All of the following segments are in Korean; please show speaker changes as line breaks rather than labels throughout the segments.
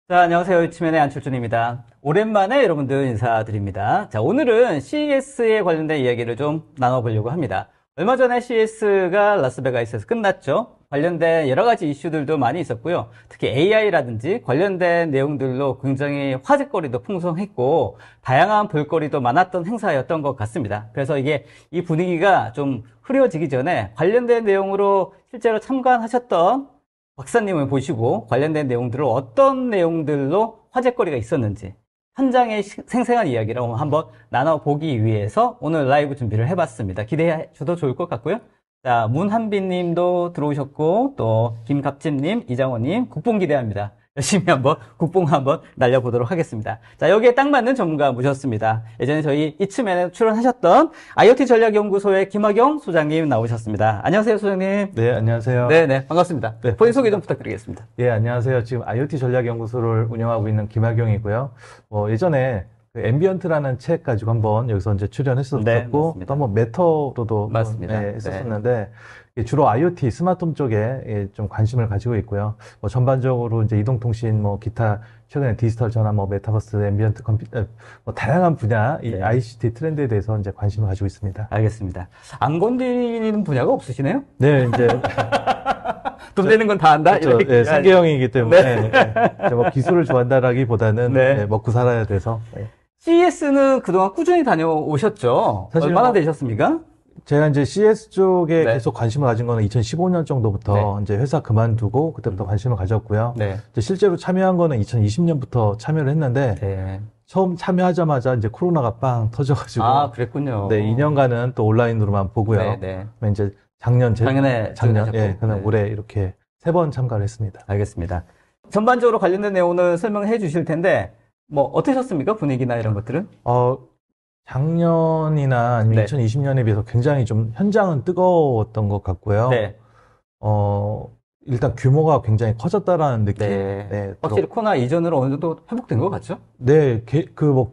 자, 안녕하세요. 유치맨의 안철준입니다. 오랜만에 여러분들 인사드립니다. 자, 오늘은 CES에 관련된 이야기를 좀 나눠보려고 합니다. 얼마 전에 CES가 라스베가스에서 끝났죠. 관련된 여러 가지 이슈들도 많이 있었고요. 특히 AI라든지 관련된 내용들로 굉장히 화제거리도 풍성했고, 다양한 볼거리도 많았던 행사였던 것 같습니다. 그래서 이 분위기가 좀 흐려지기 전에 관련된 내용으로 실제로 참관하셨던 박사님을 보시고 관련된 내용들을 어떤 내용들로 화제거리가 있었는지 현장의 생생한 이야기를 한번 나눠보기 위해서 오늘 라이브 준비를 해봤습니다. 기대해 주셔도 좋을 것 같고요. 자, 문한빈님도 들어오셨고 또 김갑진님, 이장호님 국뽕 기대합니다. 열심히 한번 국뽕 한번 날려보도록 하겠습니다. 자, 여기에 딱 맞는 전문가 모셨습니다. 예전에 저희 이츠맨에 출연하셨던 IoT 전략연구소의 김학영 소장님 나오셨습니다. 안녕하세요, 소장님.
네, 안녕하세요.
네네, 반갑습니다.
네,
본인 소개 좀 부탁드리겠습니다.
예, 안녕하세요. 지금 IoT 전략연구소를 운영하고 있는 김학영이고요. 예전에 그 앰비언트라는 책 가지고 한번 여기서 이제 출연했었고,
네,
또 한번 메터로도
맞습니다.
네, 했었었는데, 주로 IoT 스마트홈 쪽에 좀 관심을 가지고 있고요. 전반적으로 이제 이동통신, 기타, 최근에 디지털 전환, 메타버스, 앰비언트 컴퓨터, 다양한 분야, 이
네.
ICT 트렌드에 대해서 이제 관심을 가지고 있습니다.
알겠습니다. 안 건드리는 분야가 없으시네요?
네, 이제.
돈 되는 건 다 한다?
그렇죠.
이렇게.
네, 생계형이기 때문에
네.
기술을 좋아한다라기보다는
네.
먹고 살아야 돼서.
CES는 그동안 꾸준히 다녀오셨죠?
사실
얼마나 되셨습니까?
제가 이제 CS 쪽에
네.
계속 관심을 가진 거는 2015년 정도부터 이제 회사 그만두고 그때부터 관심을 가졌고요.
네.
이제 실제로 참여한 거는 2020년부터 참여를 했는데
네.
처음 참여하자마자 이제 코로나가 빵 터져가지고
아, 그랬군요.
네, 2년간은 또 온라인으로만 보고요.
네, 네.
그다음에 이제 작년,
작년,
예, 그다음
네.
올해 이렇게 3번 참가를 했습니다.
알겠습니다. 전반적으로 관련된 내용을 설명해 주실 텐데, 어떠셨습니까? 분위기나 이런 것들은?
작년이나 아니면
네.
2020년에 비해서 굉장히 좀 현장은 뜨거웠던 것 같고요.
네.
일단 규모가 굉장히 커졌다라는 느낌.
네.
네,
확실히 코로나 이전으로 어느 정도 회복된 것 같죠?
네,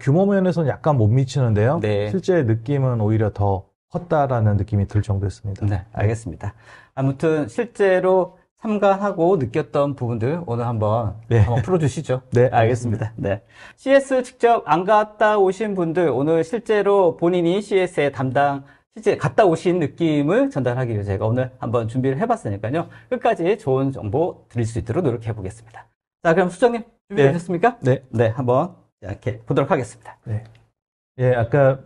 규모 면에서는 약간 못 미치는데요.
네.
실제 느낌은 오히려 더 컸다라는 느낌이 들 정도였습니다.
네, 알겠습니다. 아무튼 실제로 참가하고 느꼈던 부분들 오늘 한번 풀어주시죠.
네,
알겠습니다. 네. CS 직접 안 갔다 오신 분들 오늘 실제로 본인이 CS에 실제 갔다 오신 느낌을 전달하기 위해 제가 오늘 한번 준비를 해봤으니까요. 끝까지 좋은 정보 드릴 수 있도록 노력해 보겠습니다. 자, 그럼 수정님 준비되셨습니까?
네.
네, 한번 이렇게 보도록 하겠습니다.
네. 예, 아까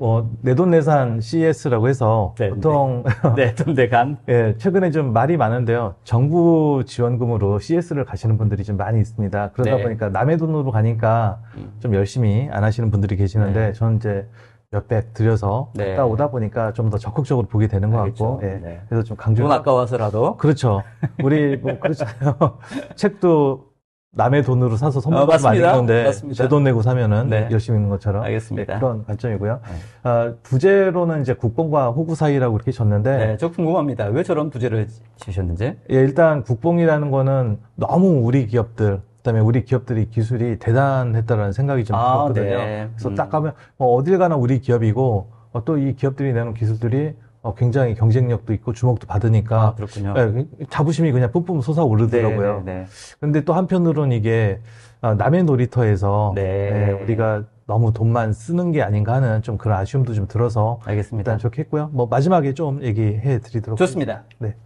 내돈내산 CES라고 해서
네,
보통
네, 돈대간.
예, 최근에 좀 말이 많은데요. 정부 지원금으로 CS를 가시는 분들이 좀 많이 있습니다. 그러다
네.
보니까 남의 돈으로 가니까 좀 열심히 안 하시는 분들이 계시는데
네.
저는 이제 몇백 들여서
네.
갔다 오다 보니까 좀 더 적극적으로 보게 되는 것
알겠죠.
같고, 예.
네.
그래서 좀 강조.
돈 아까워서라도.
그렇죠. 우리 그렇잖아요. 책도 남의 돈으로 사서 선물도 많이
맞습니다.
있는데
맞습니다.
제 돈 내고 사면은
네.
열심히 있는 것처럼.
알겠습니다.
네, 그런 관점이고요. 부제로는 이제 국뽕과 호구 사이라고 이렇게 졌는데,
네, 저 궁금합니다. 왜 저런 부제를 지으셨는지?
예, 일단 국뽕이라는 거는 너무 우리 기업들, 그다음에 우리 기업들이 기술이 대단했다라는 생각이 좀 들었거든요.
네.
그래서 딱 가면 어딜 가나 우리 기업이고 또 이 기업들이 내는 기술들이 굉장히 경쟁력도 있고 주목도 받으니까
그렇군요.
예, 자부심이 그냥 뿜뿜 솟아오르더라고요.
네.
근데 또 한편으로는 이게 남의 놀이터에서
네.
예, 우리가 너무 돈만 쓰는 게 아닌가 하는 좀 그런 아쉬움도 좀 들어서
알겠습니다.
일단 좋겠고요. 마지막에 좀 얘기해 드리도록
좋습니다.
하겠습니다.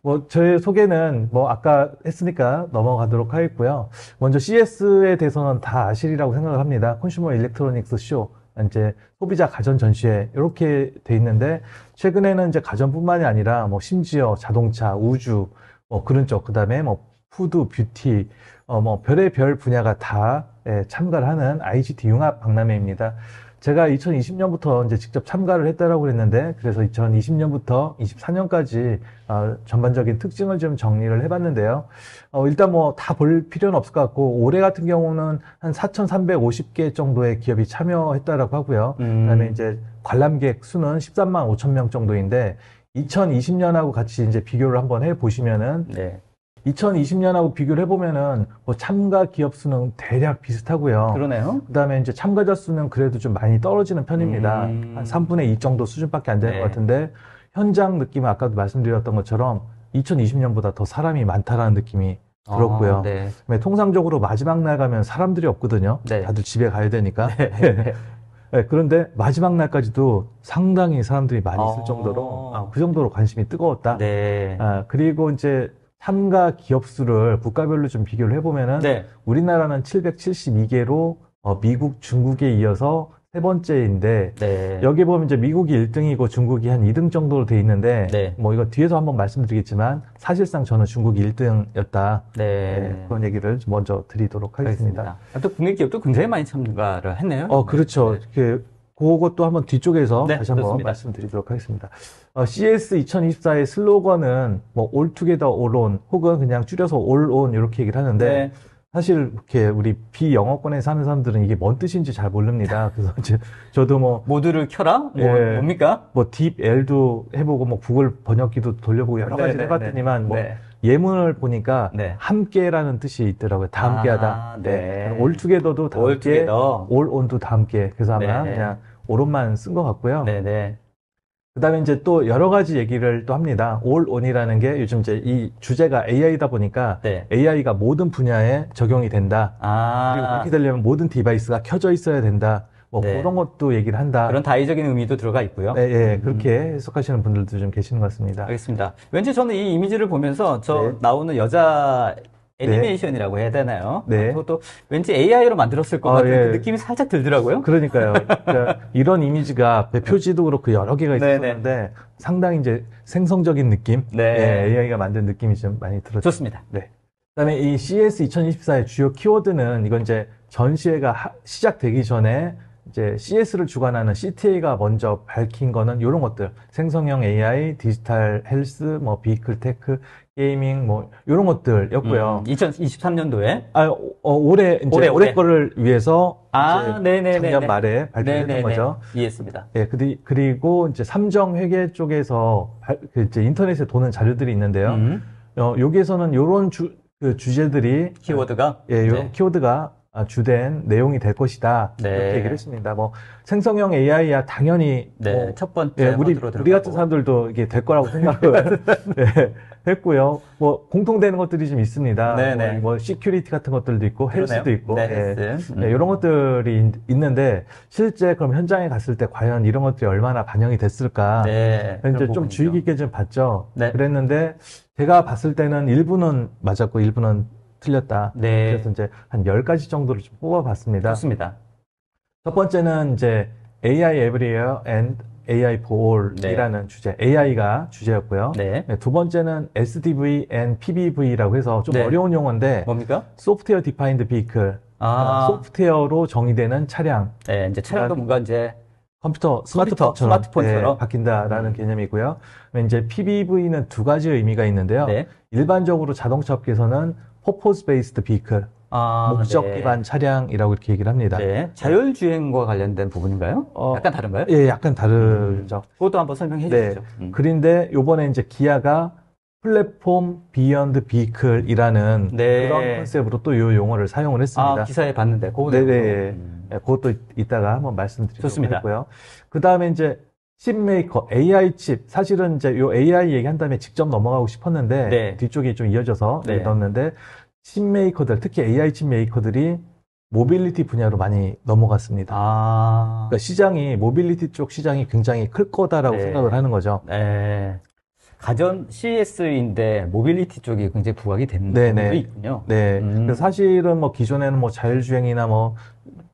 네. 저의 소개는 아까 했으니까 넘어가도록 하겠고요. 먼저 CES에 대해서는 다 아시리라고 생각을 합니다. 컨슈머 일렉트로닉스 쇼. 이제 소비자 가전 전시회 이렇게 돼 있는데 최근에는 이제 가전뿐만이 아니라 심지어 자동차, 우주 그런 쪽 그다음에 푸드, 뷰티 별의 별 분야가 다 참가를 하는 ICT 융합 박람회입니다. 제가 2020년부터 이제 직접 참가를 했다라고 그랬는데 그래서 2020년부터 24년까지 전반적인 특징을 좀 정리를 해봤는데요. 일단 다 볼 필요는 없을 것 같고 올해 같은 경우는 한 4,350개 정도의 기업이 참여했다라고 하고요. 그다음에 이제 관람객 수는 13만 5천 명 정도인데 2020년하고 같이 이제 비교를 한번 해 보시면은.
네.
2020년하고 비교를 해보면은 참가 기업 수는 대략 비슷하고요.
그러네요.
그다음에 이제 참가자 수는 그래도 좀 많이 떨어지는 편입니다. 한 3분의 2 정도 수준밖에 안 되는 것 같은데 현장 느낌은 아까도 말씀드렸던 것처럼 2020년보다 더 사람이 많다라는 느낌이 들었고요.
네.
그다음에 통상적으로 마지막 날 가면 사람들이 없거든요.
네.
다들 집에 가야 되니까. 네, 그런데 마지막 날까지도 상당히 사람들이 많이 있을 정도로 그 정도로 관심이 뜨거웠다.
네.
그리고 이제 참가 기업 수를 국가별로 좀 비교를 해보면은
네.
우리나라는 772개로 미국, 중국에 이어서 세 번째인데
네.
여기 보면 이제 미국이 1등이고 중국이 한 2등 정도로 돼 있는데
네.
뭐 이거 뒤에서 한번 말씀드리겠지만 사실상 저는 중국이 1등이었다.
네.
그런 얘기를 먼저 드리도록 하겠습니다.
또 국내 기업도 굉장히 많이 참가를 했네요.
그렇죠.
네.
그것도 한번 뒤쪽에서
네,
다시 한번
좋습니다.
말씀드리도록 하겠습니다. CS 2024의 슬로건은 뭐 All Together All On 혹은 그냥 줄여서 All On 이렇게 얘기를 하는데
네.
사실 이렇게 우리 비영어권에 사는 사람들은 이게 뭔 뜻인지 잘 모릅니다. 그래서 이제 저도 뭐
모두를 켜라?
예.
뭡니까?
뭐 딥L도 해보고 뭐 구글 번역기도 돌려보고 여러 가지
네,
해봤더니만 뭐
네.
예문을 보니까
네.
함께라는 뜻이 있더라고요. 다 함께하다.
네.
All Together도 다
All
함께,
together.
All On도 다 함께. 그래서 아마
네.
그냥 오론만 쓴 것 같고요.
네네.
그 다음에 이제 또 여러 가지 얘기를 또 합니다. All On이라는 게 요즘 이제 이 주제가 AI다 보니까
네.
AI가 모든 분야에 적용이 된다. 그리고 그렇게 되려면 모든 디바이스가 켜져 있어야 된다. 뭐
네.
그런 것도 얘기를 한다.
그런 다의적인 의미도 들어가 있고요.
그렇게 해석하시는 분들도 좀 계시는 것 같습니다.
알겠습니다. 왠지 저는 이 이미지를 보면서
네.
나오는 여자 애니메이션이라고 해야 되나요?
네.
그것도 왠지 AI로 만들었을 것 같은
예.
그 느낌이 살짝 들더라고요.
그러니까요. 그러니까 이런 이미지가 표지도 그렇고 여러 개가
네네.
있었는데 상당히 이제 생성적인 느낌,
네.
AI가 만든 느낌이 좀 많이 들었죠.
좋습니다.
네. 그다음에 이 CS 2024의 주요 키워드는 이건 이제 전시회가 시작되기 전에 이제 CS를 주관하는 CTA가 먼저 밝힌 거는 이런 것들. 생성형 AI, 디지털 헬스, 뭐 비클 테크, 게이밍 뭐 이런 것들이었고요.
2023년도에
올해 거를 위해서 이제
네네네.
작년 말에 발표했던 거죠.
이해했습니다.
예, 그리고 이제 삼정 회계 쪽에서 이제 인터넷에 도는 자료들이 있는데요. 여기에서는 요런 주제들이
키워드가
요런 키워드가 주된 내용이 될 것이다.
네.
이렇게 얘기를 했습니다. 뭐 생성형 AI야 당연히 뭐,
첫 번째
우리 같은 사람들도 이게 될 거라고 생각을 했고요. 뭐 공통되는 것들이 좀 있습니다.
네네.
뭐 시큐리티 같은 것들도 있고 헬스도 있고
헬스.
이런 것들이 있는데 실제 그럼 현장에 갔을 때 과연 이런 것들이 얼마나 반영이 됐을까? 이제 좀 주의 깊게 좀 봤죠. 그랬는데 제가 봤을 때는 일부는 맞았고 일부는 틀렸다. 그래서 이제 한 10가지 정도를 좀 뽑아봤습니다.
좋습니다.
첫 번째는 이제 AI Everywhere and AI for All이라는 주제, AI가 주제였고요. 두 번째는 SDV and PBV라고 해서 좀 어려운 용어인데
뭡니까?
Software Defined Vehicle. 소프트웨어로 정의되는 차량.
이제 차량도 뭔가 이제
스마트폰처럼 바뀐다라는 개념이고요. 이제 PBV는 두 가지 의미가 있는데요. 일반적으로 자동차 업계에서는 Purpose Based Vehicle, 목적 기반 차량이라고 이렇게 얘기를 합니다.
자율주행과 관련된 부분인가요? 약간 다른가요?
예, 약간 다르죠.
그것도 한번 설명해 주시죠.
그런데 요번에 이제 기아가 플랫폼 비욘드 비클이라는 그런 컨셉으로 또 이 용어를 사용을 했습니다.
기사에 봤는데.
그것도 이따가 한번 말씀드리도록
좋습니다.
하고요. 그 다음에 이제 칩 메이커, AI 칩. 사실은 이제 요 AI 얘기한 다음에 직접 넘어가고 싶었는데 뒤쪽이 좀 이어져서 넣었는데 칩 메이커들, 특히 AI 칩 메이커들이 모빌리티 분야로 많이 넘어갔습니다. 그러니까 시장이 모빌리티 쪽 시장이 굉장히 클 거다라고 생각을 하는 거죠.
가전 CS인데 모빌리티 쪽이 굉장히 부각이 되는 부분도 있군요.
그래서 사실은 뭐 기존에는 뭐 자율주행이나 뭐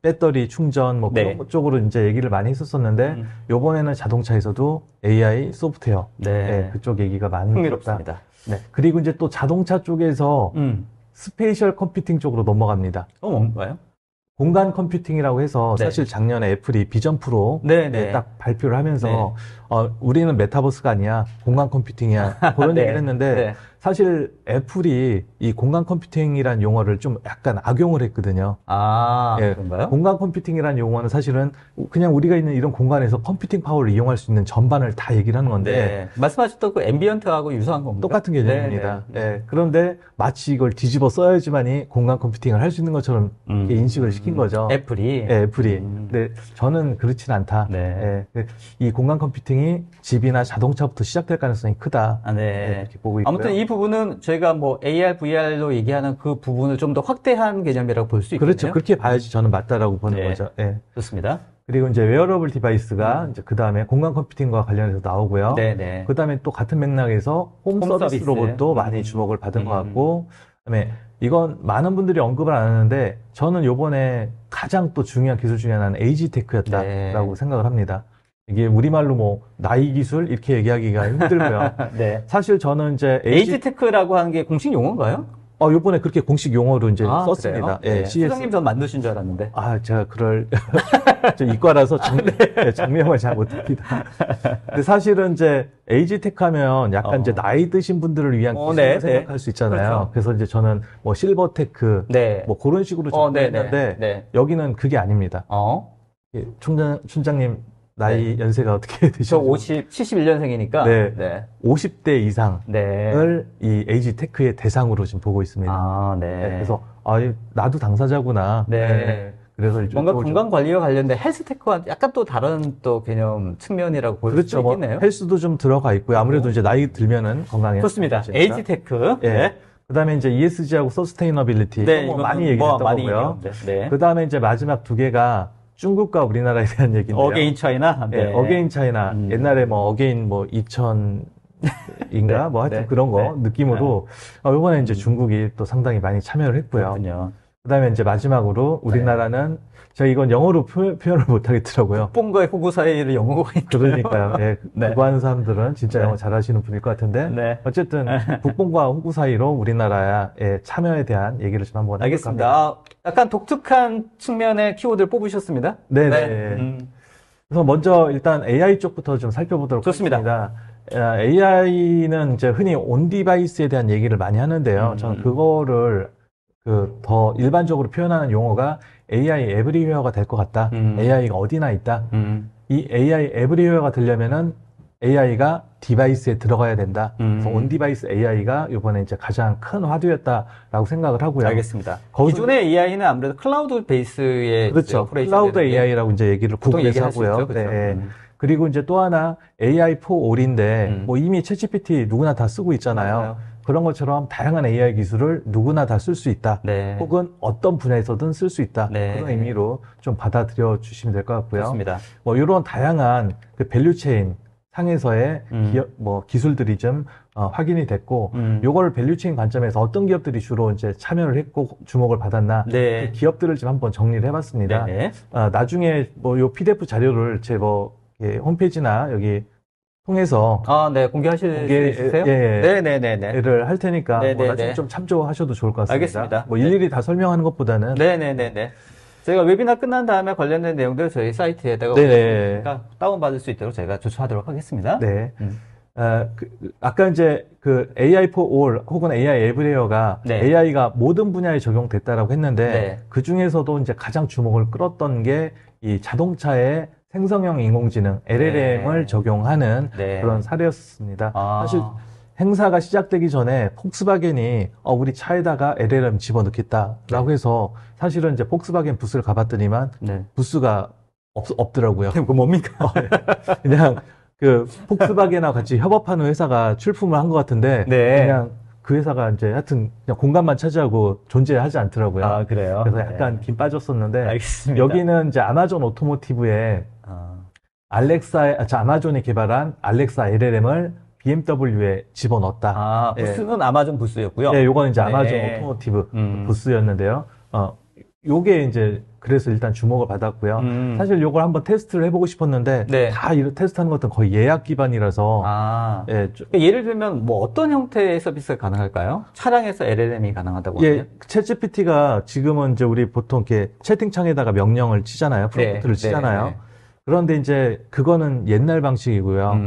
배터리 충전 뭐 그런 쪽으로 이제 얘기를 많이 했었었는데 요번에는 자동차에서도 AI 소프트웨어 그쪽 얘기가 많이
흥미롭습니다.
그리고 이제 또 자동차 쪽에서 스페이셜 컴퓨팅 쪽으로 넘어갑니다.
뭔가요?
공간 컴퓨팅이라고 해서 사실 작년에 애플이 비전 프로 딱 발표를 하면서 우리는 메타버스가 아니야 공간 컴퓨팅이야 그런 얘기를 했는데 사실 애플이 이 공간 컴퓨팅이라는 용어를 좀 약간 악용을 했거든요.
그런가요?
공간 컴퓨팅이라는 용어는 사실은 그냥 우리가 있는 이런 공간에서 컴퓨팅 파워를 이용할 수 있는 전반을 다 얘기를 하는 건데
말씀하셨던 그 앰비언트하고 유사한 겁니다.
똑같은 개념입니다. 그런데 마치 이걸 뒤집어 써야지만이 공간 컴퓨팅을 할 수 있는 것처럼 인식을 시킨 거죠.
애플이.
애플이. 근데 저는 그렇진 않다. 이 공간 컴퓨팅의 경쟁이 집이나 자동차부터 시작될 가능성이 크다.
아, 네.
네, 이렇게 보고 있고요.
아무튼 이 부분은 저희가 뭐 AR, VR로 얘기하는 그 부분을 좀 더 확대한 개념이라고 볼 수 있겠네요.
그렇죠. 그렇게 봐야지 저는 맞다라고 보는
네.
거죠. 예.
좋습니다.
그리고 이제 웨어러블 디바이스가 이제 그 다음에 공간 컴퓨팅과 관련해서 나오고요.
네네.
그 다음에 또 같은 맥락에서 홈
홈
서비스
서비스.
로봇도 많이 주목을 받은 것 같고, 그다음에 이건 많은 분들이 언급을 안 하는데 저는 요번에 가장 또 중요한 기술 중에 하나는 에이지테크였다라고
네.
생각을 합니다. 이게 우리말로 뭐 나이 기술 이렇게 얘기하기가 힘들고요.
네.
사실 저는 이제
에이지테크라고 하는 게 공식 용어인가요?
요번에 그렇게 공식 용어로 이제 썼습니다.
그래요?
예,
네.
CS.
수장님 전 만드신 줄 알았는데.
제가 저 이과라서 장명을 잘 못합니다. 근데 사실은 이제 에이지테크 하면 약간 이제 나이 드신 분들을 위한 기술을
네,
생각할 수 있잖아요.
그렇죠.
그래서 이제 저는 뭐 실버테크,
네.
뭐 그런 식으로
네,
접근했는데
네.
여기는 그게 아닙니다. 예, 춘장님 나이 연세가 어떻게
저
되시죠?
71년생이니까.
네.
네.
50대 이상을
네.
이 에이지테크의 대상으로 지금 보고 있습니다.
아, 네.
네, 그래서 나도 당사자구나.
네.
그래서
뭔가
이쪽으로
건강 관리와 관련된 헬스테크와 약간 또 다른 또 개념 측면이라고 볼
그렇죠.
수
뭐
있겠네요.
헬스도 좀 들어가 있고요. 아무래도 이제 나이 들면은 건강에
좋습니다.
좋으니까.
에이지테크.
예.
네.
그다음에 이제 ESG하고 서스테이너빌리티
네,
뭐
이거는
많이 얘기했던
많이
거고요.
얘기했는데. 네.
그다음에 이제 마지막 두 개가 중국과 우리나라에 대한 얘기인데요.
어게인 차이나.
예, 어게인 차이나 옛날에 뭐 어게인 뭐 2000인가 뭐 하여튼
네.
그런 거
네.
느낌으로 이번에 이제 중국이 또 상당히 많이 참여를 했고요.
그렇군요.
그다음에 이제 마지막으로 우리나라는 제가 이건 영어로 표현을 못 하겠더라고요.
북봉과의 호구 사이를 영어가 있
그러니까요. 예,
네.
그거 하는 사람들은 진짜
네.
영어 잘하시는 분일 것 같은데
네.
어쨌든 북봉과 홍구 사이로 우리나라의 참여에 대한 얘기를 좀 한번
알겠습니다.
해볼까 합니다.
약간 독특한 측면의 키워드를 뽑으셨습니다.
네네. 그래서 먼저 일단 AI 쪽부터 좀 살펴보도록
좋습니다.
하겠습니다. AI는 이제 흔히 온 디바이스에 대한 얘기를 많이 하는데요. 저는 그거를 더 일반적으로 표현하는 용어가 AI 에브리웨어가 될 것 같다. AI가 어디나 있다. 이 AI 에브리웨어가 되려면은 AI가 디바이스에 들어가야 된다. 그래서 온 디바이스 AI가 이번에 이제 가장 큰 화두였다라고 생각을 하고요.
알겠습니다.
거기서-
기존의 AI는 아무래도 클라우드 베이스의
그렇죠. 클라우드 AI라고 이제 얘기를
보통
구글에서
얘기할 수
하고요.
있죠. 그렇죠.
네. 그리고 이제 또 하나 AI for All인데 뭐 이미 챗GPT 누구나 다 쓰고 있잖아요.
맞아요.
그런 것처럼 다양한 AI 기술을 누구나 다 쓸 수 있다.
네.
혹은 어떤 분야에서든 쓸 수 있다.
네.
그런 의미로 좀 받아들여 주시면 될 것 같고요.
좋습니다.
뭐 이런 다양한 그 밸류체인 상에서의 기술들이 좀 확인이 됐고, 요걸 밸류체인 관점에서 어떤 기업들이 주로 이제 참여를 했고 주목을 받았나,
네.
그 기업들을 좀 한번 정리를 해봤습니다.
네네.
나중에 뭐 요 PDF 자료를 제 홈페이지나 여기 통해서
네. 공개하실 수 있으세요? 네네네네.
를 할 테니까
네네네.
나중에 좀 참조하셔도 좋을 것 같습니다.
알겠습니다.
뭐 일일이 다 설명하는 것보다는
네네네네. 저희가 웨비나 끝난 다음에 관련된 내용들 저희 사이트에다가
네네.
올려놓으니까 다운받을 수 있도록 저희가 조처하도록 하겠습니다.
네. 아까 이제 그 AI for all 혹은 AI 에브리웨어가
네.
AI가 모든 분야에 적용됐다라고 했는데
네.
그 중에서도 이제 가장 주목을 끌었던 게 이 자동차의 생성형 인공지능 LLM을
네.
적용하는
네.
그런 사례였습니다.
아.
사실 행사가 시작되기 전에 폭스바겐이 우리 차에다가 LLM 집어넣겠다라고 해서 사실은 이제 폭스바겐 부스를 가봤더니만
네.
부스가 없더라고요.
그거 뭡니까?
그냥 그 폭스바겐하고 같이 협업하는 회사가 출품을 한 것 같은데
네.
그냥 그 회사가 이제 하여튼 그냥 공간만 차지하고 존재하지 않더라고요.
아, 그래요?
그래서 약간
네.
김 빠졌었는데
알겠습니다.
여기는 이제 아마존 오토모티브의 아마존이 개발한 알렉사 LLM을 BMW에 집어넣었다. 예.
부스는 아마존 부스였고요.
네, 요거는 이제
네.
아마존 오토모티브 부스였는데요. 요게 이제 그래서 일단 주목을 받았고요. 사실 요걸 한번 테스트를 해보고 싶었는데
네.
다 이런 테스트하는 것들은 거의 예약 기반이라서 예,
그러니까 예를 들면 뭐 어떤 형태의 서비스가 가능할까요? 차량에서 LLM이 가능하다고 하면?
예, 챗GPT가 지금은 이제 우리 보통 이렇게 채팅창에다가 명령을 치잖아요. 프롬프트를
네,
치잖아요.
네, 네.
그런데 이제 그거는 옛날 방식이고요.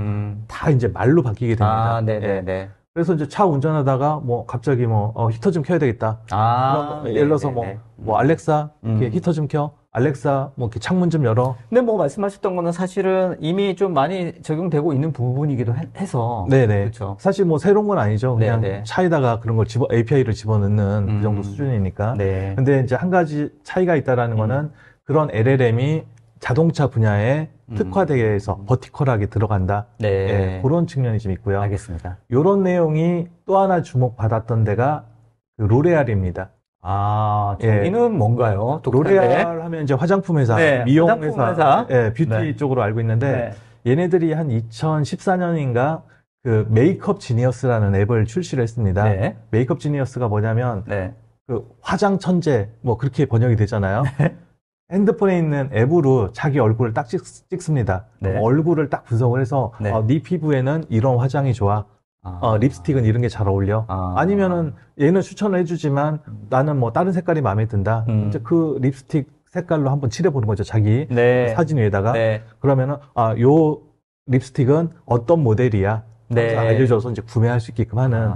다 이제 말로 바뀌게 됩니다.
네네네.
예. 그래서 이제 차 운전하다가 뭐 갑자기 히터 좀 켜야 되겠다. 예를 들어서 뭐 알렉사 이렇게 히터 좀 켜. 알렉사 뭐 이렇게 창문 좀 열어.
근데 뭐 말씀하셨던 거는 사실은 이미 좀 많이 적용되고 있는 부분이기도 해서.
네네.
그렇죠.
사실 뭐 새로운 건 아니죠. 그냥
네네.
차에다가 그런 걸 API를 집어넣는 그 정도 수준이니까.
네.
근데 이제 한 가지 차이가 있다라는 거는 그런 LLM이 자동차 분야에 특화되어서 버티컬하게 들어간다.
네.
예, 그런 측면이 좀 있고요.
알겠습니다.
이런 내용이 또 하나 주목받았던 데가 그 로레알입니다.
아,
예.
저기는 뭔가요? 독특한데?
로레알 하면 이제 화장품 회사,
네,
미용
화장품
회사,
회사.
예, 뷰티
네.
쪽으로 알고 있는데 얘네들이 한 2014년인가 그 메이크업 지니어스라는 앱을 출시를 했습니다.
네.
메이크업 지니어스가 뭐냐면
네.
그 화장 천재 뭐 그렇게 번역이 되잖아요. 핸드폰에 있는 앱으로 자기 얼굴을 딱 찍습니다.
네.
얼굴을 딱 분석을 해서
네.
네 피부에는 이런 화장이 좋아. 립스틱은 이런 게 잘 어울려. 아니면은 얘는 추천을 해주지만 나는 뭐 다른 색깔이 마음에 든다. 이제 그 립스틱 색깔로 한번 칠해보는 거죠. 자기
네.
사진 위에다가.
네.
그러면은 요 립스틱은 어떤 모델이야.
네.
알려줘서 이제 구매할 수 있게끔 하는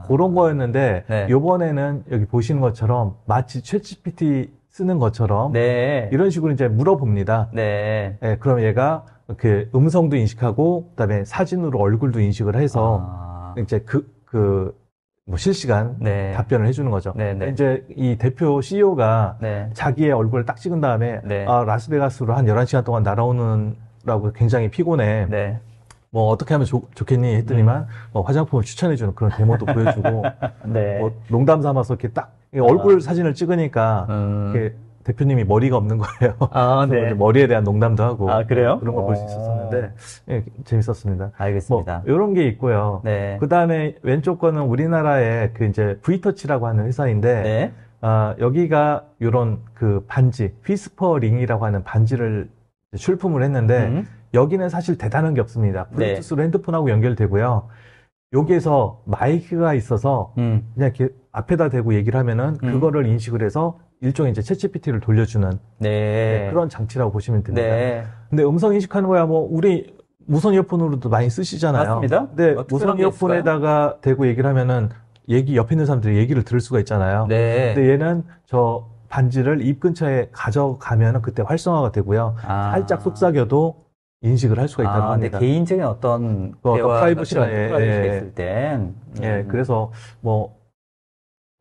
그런 거였는데
네.
요번에는 여기 보시는 것처럼 마치 챗GPT 쓰는 것처럼
네.
이런 식으로 이제 물어봅니다.
네.
예, 그럼 얘가 그 음성도 인식하고 그다음에 사진으로 얼굴도 인식을 해서 이제 뭐 실시간
네.
답변을 해주는 거죠.
네, 네.
이제 이 대표 CEO가
네.
자기의 얼굴을 딱 찍은 다음에
네.
라스베가스로 한 11시간 동안 날아오느라고 굉장히 피곤해.
네.
뭐 어떻게 하면 좋겠니 했더니만 뭐 화장품을 추천해주는 그런 데모도 보여주고
네.
뭐 농담 삼아서 이렇게 딱 얼굴 사진을 찍으니까 이렇게 대표님이 머리가 없는 거예요.
네.
머리에 대한 농담도 하고
그래요?
그런 걸 볼 수 있었었는데 예, 재밌었습니다.
알겠습니다.
뭐 이런 게 있고요.
네.
그 다음에 왼쪽 거는 우리나라의 그 이제 V터치라고 하는 회사인데
네.
여기가 이런 그 반지 휘스퍼 링이라고 하는 반지를 출품을 했는데 여기는 사실 대단한 게 없습니다. 블루투스로 핸드폰하고 연결되고요. 여기에서 마이크가 있어서 그냥 이렇게 앞에다 대고 얘기를 하면은 그거를 인식을 해서 일종의 이제 챗GPT를 돌려주는
네.
그런 장치라고 보시면 됩니다.
네.
근데 음성 인식하는 거야 뭐 우리 무선 이어폰으로도 많이 쓰시잖아요.
맞습니다.
근데 무선 이어폰에다가 대고 얘기를 하면은 옆에 있는 사람들이 얘기를 들을 수가 있잖아요.
네.
근데 얘는 저 반지를 입 근처에 가져가면은 그때 활성화가 되고요. 살짝 속삭여도 인식을 할 수가 있다는 겁니다.
근데 개인적인 어떤 대화,
프라이버시가
있을 땐.
그래서 뭐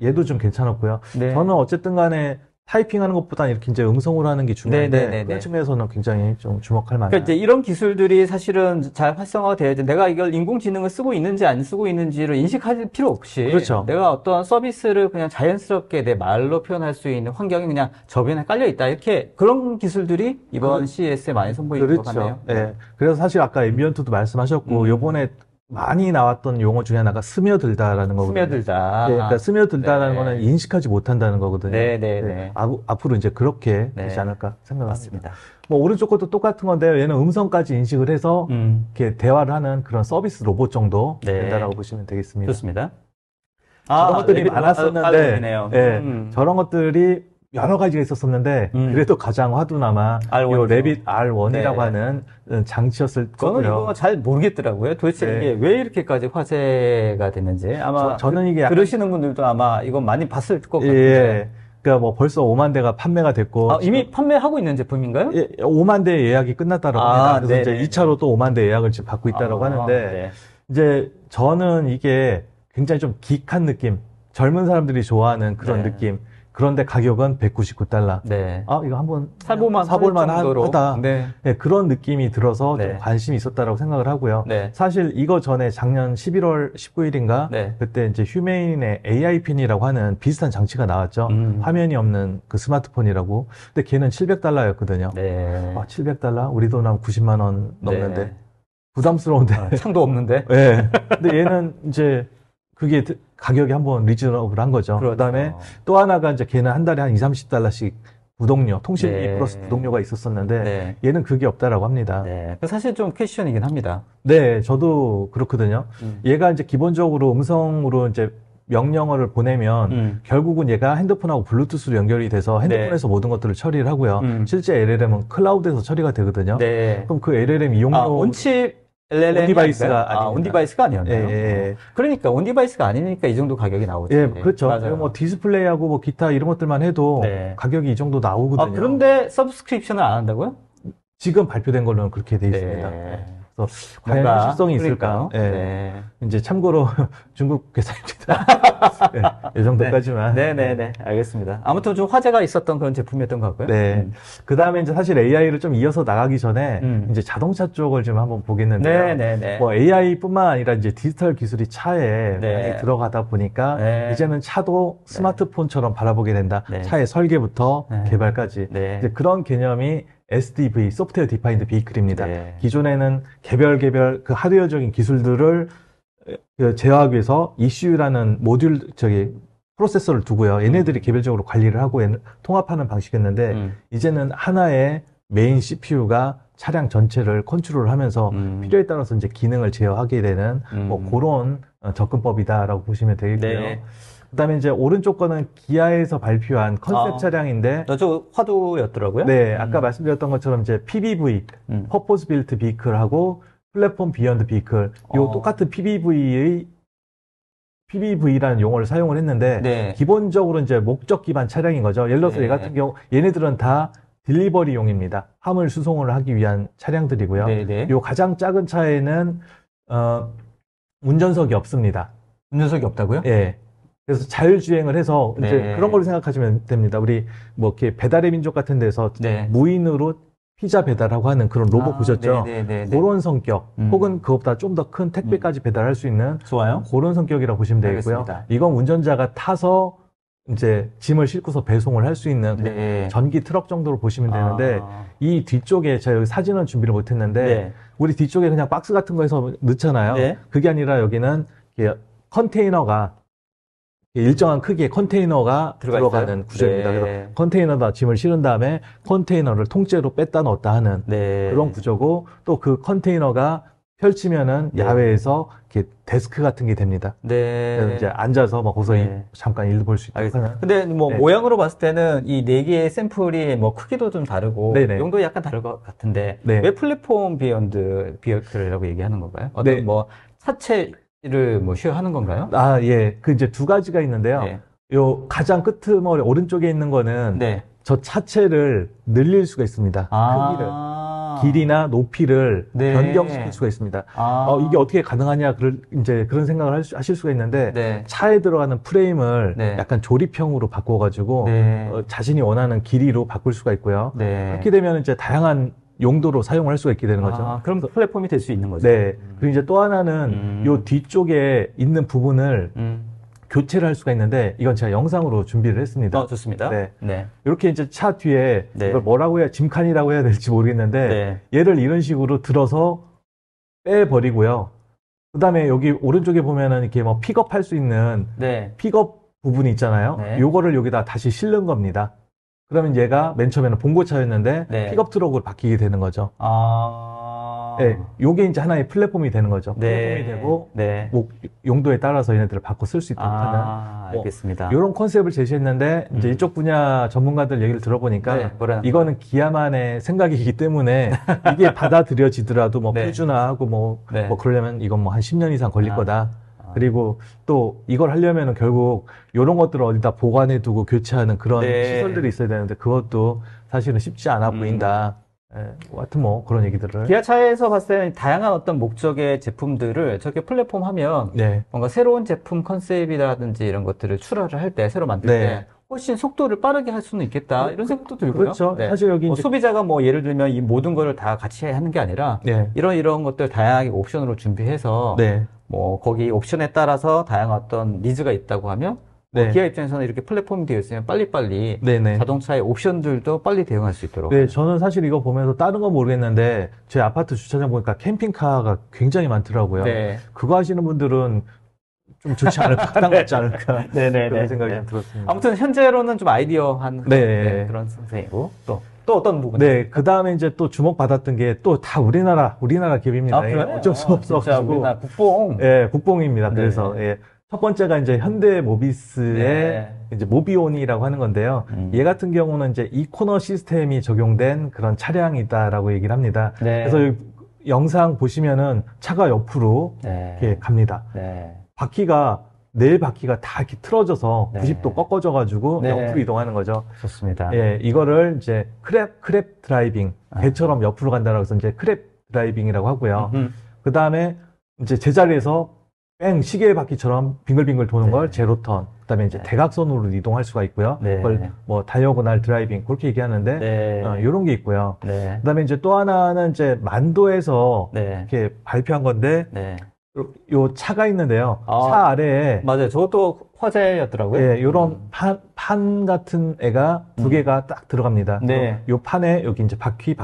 얘도 좀 괜찮았고요.
네.
저는 어쨌든 간에 타이핑하는 것보다 이렇게 이제 음성으로 하는 게 중요한데
네.
그런 측면에서는 굉장히 좀 주목할 만한.
그러니까 이제 이런 기술들이 사실은 잘 활성화가 돼야지 내가 이걸 인공지능을 쓰고 있는지 안 쓰고 있는지를 인식할 필요 없이
그렇죠.
내가 어떤 서비스를 그냥 자연스럽게 내 말로 표현할 수 있는 환경이 그냥 저변에 깔려 있다 이렇게 그런 기술들이 이번 CES에 많이 선보이는 것 같네요.
네. 그래서 사실 아까 앰비언트도 말씀하셨고 요번에 많이 나왔던 용어 중에 하나가 스며들다라는 거거든요.
스며들다.
네, 그러니까 스며들다라는
네.
거는 인식하지 못한다는 거거든요.
네.
앞으로 이제 그렇게
네.
되지 않을까 생각합니다.
맞습니다.
뭐 오른쪽 것도 똑같은 건데요. 얘는 음성까지 인식을 해서 이렇게 대화를 하는 그런 서비스 로봇 정도 된다라고 보시면 되겠습니다.
좋습니다.
저런 것들이 많았었는데,
네.
저런 것들이 여러 가지가 있었었는데 그래도 가장 화두나마 이 레빗 R1이라고 하는 장치였을 거고요.
저는 이거 잘 모르겠더라고요. 도대체 이게 왜 이렇게까지 화제가 됐는지 아마
저는 이게
들으시는 분들도 아마 이거 많이 봤을 것 같은데.
그러니까 뭐 벌써 5만 대가 판매가 됐고
이미 판매하고 있는 제품인가요?
5만 대 예약이 끝났다고 합니다. 그래서
네네.
이제 2차로 또 5만 대 예약을 지금 받고 있다고 하는데 이제 저는 이게 굉장히 좀 기이한 느낌, 젊은 사람들이 좋아하는 그런 느낌. 그런데 가격은 $199.
네.
이거 한번
사볼만
하다.
네.
네, 그런 느낌이 들어서 좀 관심이 있었다라고 생각을 하고요.
네.
사실 이거 전에 작년 11월 19일인가 그때 이제 휴메인의 AI 핀이라고 하는 비슷한 장치가 나왔죠. 화면이 없는 그 스마트폰이라고. 근데 걔는 $700였거든요.
네.
$700? 우리 돈 하면 90만 원 넘는데. 부담스러운데.
창도 없는데.
네. 근데 얘는 이제 그게 가격이 한번 리즈너블한 거죠.
그렇죠.
그다음에 또 하나가 이제 걔는 한 달에 한 $20-30씩 부동료, 통신비 플러스 부동료가 있었었는데 얘는 그게 없다라고 합니다.
네. 사실 좀 퀘스천이긴 합니다.
네, 저도 그렇거든요. 얘가 이제 기본적으로 음성으로 이제 명령어를 보내면 결국은 얘가 핸드폰하고 블루투스로 연결이 돼서 핸드폰에서 모든 것들을 처리를 하고요. 실제 LLM은 클라우드에서 처리가 되거든요.
네.
그럼 그 LLM 이용료
온칩 LLM이
온디바이스가 아닙니다.
온디바이스가 아니었나요? 그러니까 온디바이스가 아니니까 이 정도 가격이 나오죠.
예, 그렇죠. 뭐 디스플레이하고 뭐 기타 이런 것들만 해도 가격이 이 정도 나오거든요.
그런데 서브스크립션을 안 한다고요?
지금 발표된 걸로는 그렇게 돼 있습니다. 그래서 과연
뭔가
현실성이 있을까?
그러니까요.
예.
네.
이제 참고로 중국 회사입니다. 예, 이 정도까지만.
네네네. 알겠습니다. 아무튼 좀 화제가 있었던 그런 제품이었던 것 같고요.
네. 그 다음에 이제 사실 AI를 좀 이어서 나가기 전에 이제 자동차 쪽을 좀 한번 보겠는데요.
네네네.
뭐 AI뿐만 아니라 이제 디지털 기술이 차에
네.
많이 들어가다 보니까
네.
이제는 차도 스마트폰처럼 바라보게 된다.
네.
차의 설계부터
네.
개발까지.
네.
이제 그런 개념이 SDV, 소프트웨어 디파인드 비클입니다.
네.
기존에는 개별 그 하드웨어적인 기술들을 제어하기 위해서 ECU라는 모듈 프로세서를 두고요. 얘네들이 개별적으로 관리를 하고 통합하는 방식이었는데 이제는 하나의 메인 CPU가 차량 전체를 컨트롤을 하면서 필요에 따라서 이제 기능을 제어하게 되는 뭐 그런 접근법이다라고 보시면 되겠고요.
네.
그다음에 이제 오른쪽 거는 기아에서 발표한 컨셉 차량인데
저 화두였더라고요.
네, 아까 말씀드렸던 것처럼 이제 PBV, Purpose Built Vehicle하고 플랫폼 비욘드 비클, 요 똑같은 PBV라는 용어를 사용을 했는데
네.
기본적으로 이제 목적 기반 차량인 거죠. 예를 들어서
네.
얘 같은 경우 얘네들은 다 딜리버리용입니다. 화물 수송을 하기 위한 차량들이고요.
네네.
요 가장 작은 차에는 운전석이 없습니다.
운전석이 없다고요?
예. 그래서 자율주행을 해서 이제
네.
그런 걸로 생각하시면 됩니다. 우리 뭐 이렇게 배달의 민족 같은 데서
네.
무인으로 피자 배달하고 하는 그런 로봇 보셨죠?
네네네.
그런 성격, 혹은 그것보다 좀 더 큰 택배까지 배달할 수 있는
좋아요.
그런 성격이라고 보시면 되겠고요.
알겠습니다.
이건 운전자가 타서 이제 짐을 싣고서 배송을 할 수 있는
네.
전기 트럭 정도로 보시면 되는데 이 뒤쪽에 제가 여기 사진은 준비를 못했는데
네.
우리 뒤쪽에 그냥 박스 같은 거에서 넣잖아요.
네.
그게 아니라 여기는 이렇게 컨테이너가 일정한 크기의 컨테이너가 들어가는 구조입니다.
네.
그래서 컨테이너다 짐을 실은 다음에 컨테이너를 통째로 뺐다 넣었다 하는
네.
그런 구조고 또 그 컨테이너가 펼치면은
네.
야외에서 이렇게 데스크 같은 게 됩니다.
네.
그래서 이제 앉아서 막 거기서
네.
잠깐 일도 볼 수 있도록
알겠습니다.
하는.
근데 뭐
네.
모양으로 봤을 때는 이 네 개의 샘플이 뭐 크기도 좀 다르고
네네.
용도 약간 다를 것 같은데
네.
왜 플랫폼 비욘드 비어클이라고 얘기하는 건가요? 어떤
네.
뭐 차체를 뭐 쉐어하는 건가요?
아, 예. 그 이제 두 가지가 있는데요.
네.
요 가장 끄트머리 오른쪽에 있는 거는
네.
저 차체를 늘릴 수가 있습니다. 크기를. 길이나 높이를
네.
변경시킬 수가 있습니다. 이게 어떻게 가능하냐, 이제 그런 생각을 하실 수가 있는데,
네.
차에 들어가는 프레임을
네.
약간 조립형으로 바꿔가지고,
네.
자신이 원하는 길이로 바꿀 수가 있고요.
네.
그렇게 되면 이제 다양한 용도로 사용을 할 수가 있게 되는 거죠.
그럼 플랫폼이 될 수 있는 거죠.
네. 그리고 이제 또 하나는 요 뒤쪽에 있는 부분을 교체를 할 수가 있는데, 이건 제가 영상으로 준비를 했습니다.
좋습니다.
네.
네.
이렇게 이제 차 뒤에
네.
이걸 뭐라고 해야 짐칸이라고 해야 될지 모르겠는데
네.
얘를 이런 식으로 들어서 빼버리고요. 그다음에 여기 오른쪽에 보면은 이렇게 뭐 픽업할 수 있는
네.
픽업 부분이 있잖아요.
네.
요거를 여기다 다시 실는 겁니다. 그러면 얘가 맨 처음에는 봉고차였는데
네.
픽업 트럭으로 바뀌게 되는 거죠.
아.
네, 요게 이제 하나의 플랫폼이 되는 거죠.
네.
플랫폼이 되고
네.
뭐 용도에 따라서 얘네들을 바꿔 쓸 수 있도록 하는
알겠습니다.
이런 컨셉을 제시했는데 이제 이쪽 분야 전문가들 얘기를 들어보니까
네, 뭐라는
이거는 기아만의 생각이기 때문에 이게 받아들여지더라도 뭐
네.
표준화하고 뭐
네.
그러려면 이건 뭐 한 10년 이상 걸릴 거다. 그리고 또 이걸 하려면은 결국 이런 것들을 어디다 보관해 두고 교체하는 그런
네.
시설들이 있어야 되는데 그것도 사실은 쉽지 않아 보인다. 예, 하여튼 뭐 그런 얘기들을.
기아차에서 봤을 때는 다양한 어떤 목적의 제품들을 저렇게 플랫폼 하면
네.
뭔가 새로운 제품 컨셉이라든지 이런 것들을 출하를 할 때, 새로 만들
네.
때 훨씬 속도를 빠르게 할 수는 있겠다. 이런 생각도 들고요.
그렇죠.
네.
사실 여기
뭐
이제
소비자가 뭐 예를 들면 이 모든 거를 다 같이 하는 게 아니라
네.
이런 것들 다양하게 옵션으로 준비해서
네.
뭐 거기 옵션에 따라서 다양한 어떤 니즈가 있다고 하면
네.
기아 입장에서는 이렇게 플랫폼이 되어 있으면 빨리빨리
네네.
자동차의 옵션들도 빨리 대응할 수 있도록.
네, 저는 사실 이거 보면서 다른 건 모르겠는데 제 아파트 주차장 보니까 캠핑카가 굉장히 많더라고요.
네.
그거 하시는 분들은 좀 좋지 않을까, 타당 같지 않을까
네네네.
그런 생각이
네.
좀 들었습니다.
아무튼 현재로는 좀 아이디어한
네.
그런 선생이고 또 어떤 부분?
네, 그 다음에 이제 또 주목받았던 게 또 다 우리나라 기업입니다.
그래요?
어쩔 수
진짜
없어가지고.
우리나라 국뽕.
예, 국뽕입니다.
네.
그래서 예. 첫 번째가 이제 현대모비스의
네.
이제 모비온이라고 하는 건데요. 얘 같은 경우는 이제 이코너 시스템이 적용된 그런 차량이다라고 얘기를 합니다.
네.
그래서 이 영상 보시면은 차가 옆으로
네.
이렇게 갑니다.
네.
네 바퀴가 다 이렇게 틀어져서
네.
90도 꺾어져가지고
네.
옆으로 이동하는 거죠.
좋습니다.
예, 이거를 이제 크랩 드라이빙, 개처럼 옆으로 간다라고 해서 이제 크랩 드라이빙이라고 하고요.
음흠.
그 다음에 이제 제자리에서 뺑 시계 바퀴처럼 빙글빙글 도는
네.
걸 제로턴. 그 다음에 이제
네.
대각선으로 이동할 수가 있고요.
네.
그걸 뭐 다이어고날 드라이빙 그렇게 얘기하는데
네.
이런 게 있고요.
네.
그 다음에 이제 또 하나는 이제 만도에서
네.
이렇게 발표한 건데
네.
요 차가 있는데요.
아,
차 아래에
맞아요. 저것도 화제였더라고요.
예, 요런 판 같은 애가 두 개가 딱 들어갑니다.
네.
요 판에 여기 이제 바퀴.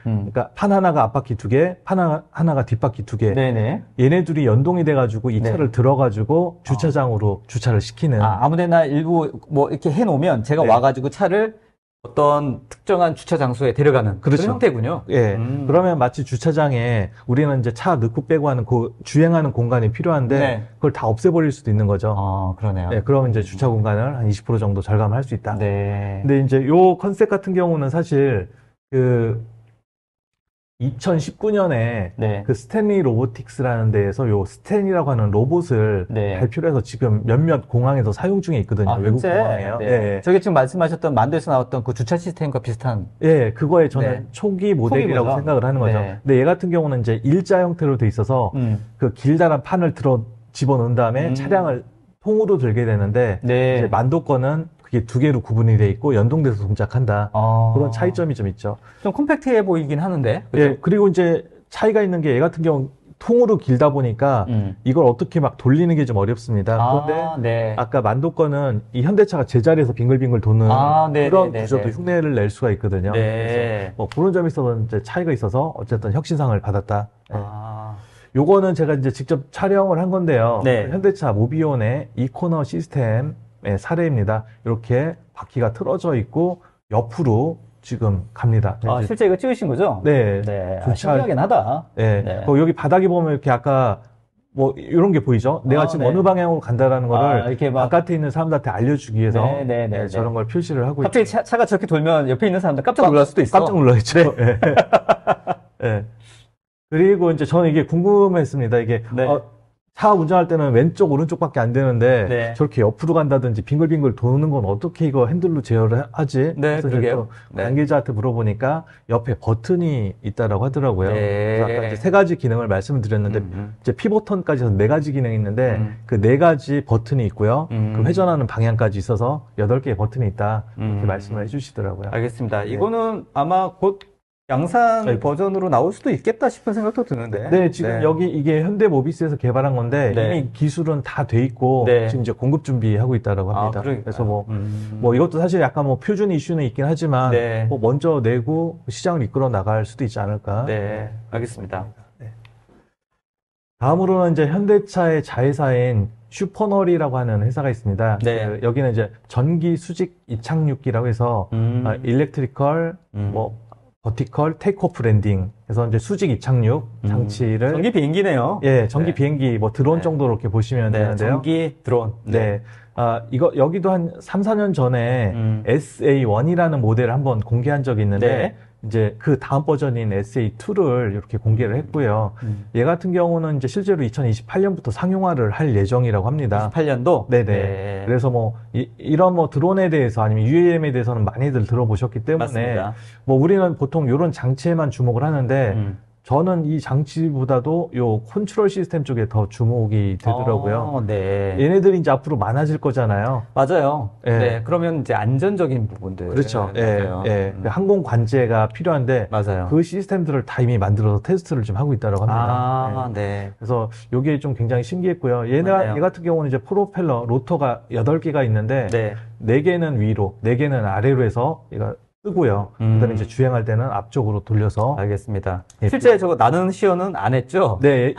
음.
그러니까 판 하나가 앞바퀴 두 개, 판 하나가 뒷바퀴 두 개.
네네.
얘네 둘이 연동이 돼가지고 이
네.
차를 들어가지고 주차장으로 주차를 시키는.
아무데나 일부 뭐 이렇게 해놓으면 제가
네.
와가지고 차를 어떤 특정한 주차 장소에 데려가는
그렇죠.
그런 형태군요.
예. 그러면 마치 주차장에 우리는 이제 차 넣고 빼고 하는 그 주행하는 공간이 필요한데
네.
그걸 다 없애버릴 수도 있는 거죠.
그러네요.
예, 그러면 이제 주차 공간을 한 20% 정도 절감할 수 있다.
네.
근데 이제 요 컨셉 같은 경우는 사실 그 2019년에
네.
그 스탠리 로보틱스라는 데에서 요 스탠이라고 하는 로봇을
네.
발표를 해서 지금 몇몇 공항에서 사용 중에 있거든요. 외국
실제?
공항이에요.
네.
예.
저게 지금 말씀하셨던 만도에서 나왔던 그 주차 시스템과 비슷한.
예, 그거에 저는
네.
초기 모델이라고
초기 버전?
생각을 하는 거죠.
네.
근데 얘 같은 경우는 이제 일자 형태로 돼 있어서 그 길다란 판을 집어넣은 다음에 차량을 통으로 들게 되는데
네.
이제 만도 거는 그게 두 개로 구분이 돼 있고 연동돼서 동작한다. 그런 차이점이 좀 있죠.
좀 컴팩트해 보이긴 하는데. 그죠?
예, 그리고 이제 차이가 있는 게 얘 같은 경우 통으로 길다 보니까 이걸 어떻게 막 돌리는 게 좀 어렵습니다. 그런데
네.
아까 만도 거는 이 현대차가 제자리에서 빙글빙글 도는
네,
그런
네,
구조도
네.
흉내를 낼 수가 있거든요.
네.
그래서 뭐 그런 점에 있어서 이제 차이가 있어서 어쨌든 혁신상을 받았다. 예. 요거는 제가 이제 직접 촬영을 한 건데요.
네.
현대차 모비온의 이코너 시스템의 사례입니다. 이렇게 바퀴가 틀어져 있고 옆으로 지금 갑니다.
실제 이거 찍으신 거죠?
네.
네.
주차-
신기하긴 하다.
네.
네.
여기 바닥에 보면 이렇게 아까 뭐 이런 게 보이죠? 내가 지금
네.
어느 방향으로 간다라는 거를
이렇게 막.
바깥에 있는 사람들한테 알려주기 위해서
네.
저런 걸 표시를 하고
갑자기 차가 저렇게 돌면 옆에 있는 사람들 깜짝 놀랄 수도 있어.
깜짝 놀라겠죠. 네. 네. 그리고 이제 저는 이게 궁금했습니다. 이게
네.
차 운전할 때는 왼쪽 오른쪽밖에 안 되는데
네.
저렇게 옆으로 간다든지 빙글빙글 도는 건 어떻게 이거 핸들로 제어를 하지?
네,
그래서
그러게요.
또
네.
관계자한테 물어보니까 옆에 버튼이 있다라고 하더라고요.
네.
그래서 아까 이제 세 가지 기능을 말씀을 드렸는데 이제 피보턴까지 해서 네 가지 기능이 있는데 그 네 가지 버튼이 있고요. 그 회전하는 방향까지 있어서 8개의 버튼이 있다. 이렇게 말씀을 해주시더라고요.
알겠습니다. 이거는 아마 곧 양산
아이고.
버전으로 나올 수도 있겠다 싶은 생각도 드는데.
네, 지금 여기 이게 현대모비스에서 개발한 건데
네.
이미 기술은 다 돼 있고
네.
지금 이제 공급 준비하고 있다라고 합니다.
그러니까요.
그래서 뭐 이것도 사실 약간 뭐 표준 이슈는 있긴 하지만
네.
뭐 먼저 내고 시장을 이끌어 나갈 수도 있지 않을까.
네, 알겠습니다.
네. 다음으로는 이제 현대차의 자회사인 슈퍼널이라고 하는 회사가 있습니다.
네.
여기는 이제 전기 수직 이착륙기라고 해서 일렉트리컬 뭐 버티컬 테이크오프 랜딩 해서 이제 수직 이착륙 장치를
전기 비행기네요.
예, 전기
네.
비행기 뭐 드론
네.
정도로 이렇게 보시면
네,
되는데요.
전기 드론.
네. 이거 여기도 한 3, 4년 전에 SA1이라는 모델을 한번 공개한 적이 있는데
네.
이제 그 다음 버전인 SA2를 이렇게 공개를 했고요. 얘 같은 경우는 이제 실제로 2028년부터 상용화를 할 예정이라고 합니다.
28년도?
네네.
네.
그래서 뭐 이런 뭐 드론에 대해서 아니면 UAM에 대해서는 많이들 들어보셨기 때문에
맞습니다.
뭐 우리는 보통 이런 장치에만 주목을 하는데 저는 이 장치보다도 요 컨트롤 시스템 쪽에 더 주목이 되더라고요.
네.
얘네들이 이제 앞으로 많아질 거잖아요.
맞아요.
예.
네. 그러면 이제 안전적인 부분들.
그렇죠.
맞아요.
그 항공 관제가 필요한데
맞아요.
그 시스템들을 다 이미 만들어서 테스트를 좀 하고 있다고 합니다.
네.
그래서 요게 좀 굉장히 신기했고요.
맞네요.
얘 같은 경우는 이제 프로펠러, 로터가 8개가 있는데
네.
4개는 위로, 4개는 아래로 해서 얘가 뜨고요. 그다음에 이제 주행할 때는 앞쪽으로 돌려서
알겠습니다.
예.
실제 저거 나는 시연은 안 했죠?
네,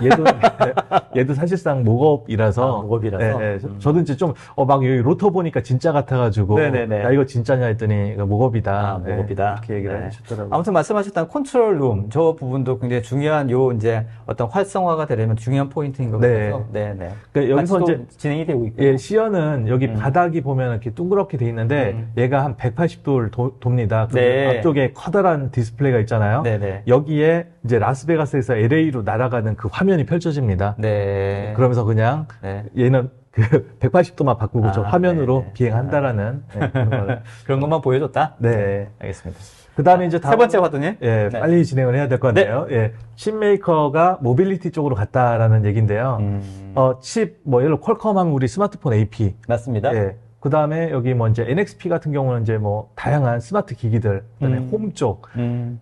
얘도 사실상 목업이라서.
목업이라서?
네, 저도 이제 좀, 막 여기 로터 보니까 진짜 같아가지고.
네네네.
야, 이거 진짜냐 했더니, 이거 목업이다.
목업이다.
이렇게 얘기를
네.
해주셨더라고요.
아무튼 말씀하셨던 컨트롤룸, 저 부분도 굉장히 중요한 이제 어떤 활성화가 되려면 중요한 포인트인 것
네.
같아서. 네네.
그러니까 여기서 이제,
진행이 되고 있고.
예, 시연은 여기 바닥이 보면 이렇게 둥그렇게 돼 있는데, 얘가 한 180도를 돕니다.
네.
앞쪽에 커다란 디스플레이가 있잖아요.
네네.
여기에 이제 라스베가스에서 LA로 날아가는 그 화면이 펼쳐집니다.
네.
그러면서 그냥
네.
얘는 그 180도만 바꾸고 저
아,
화면으로
네.
비행한다라는 그런 걸.
그런 것만 보여줬다?
네.
알겠습니다.
그 다음에 이제
세 번째 화두님?
예,
네.
빨리 진행을 해야 될 것 같네요. 예, 칩 메이커가 모빌리티 쪽으로 갔다라는 얘기인데요. 칩, 뭐, 예를 들어 퀄컴 하면 우리 스마트폰 AP.
맞습니다.
예. 그 다음에 여기 뭐 이제 NXP 같은 경우는 이제 뭐 다양한 스마트 기기들, 그다음에 홈 쪽,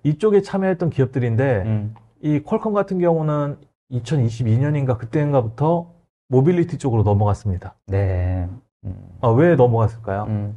이쪽에 참여했던 기업들인데, 이 퀄컴 같은 경우는 2022년인가 그때인가부터 모빌리티 쪽으로 넘어갔습니다.
네.
왜 넘어갔을까요?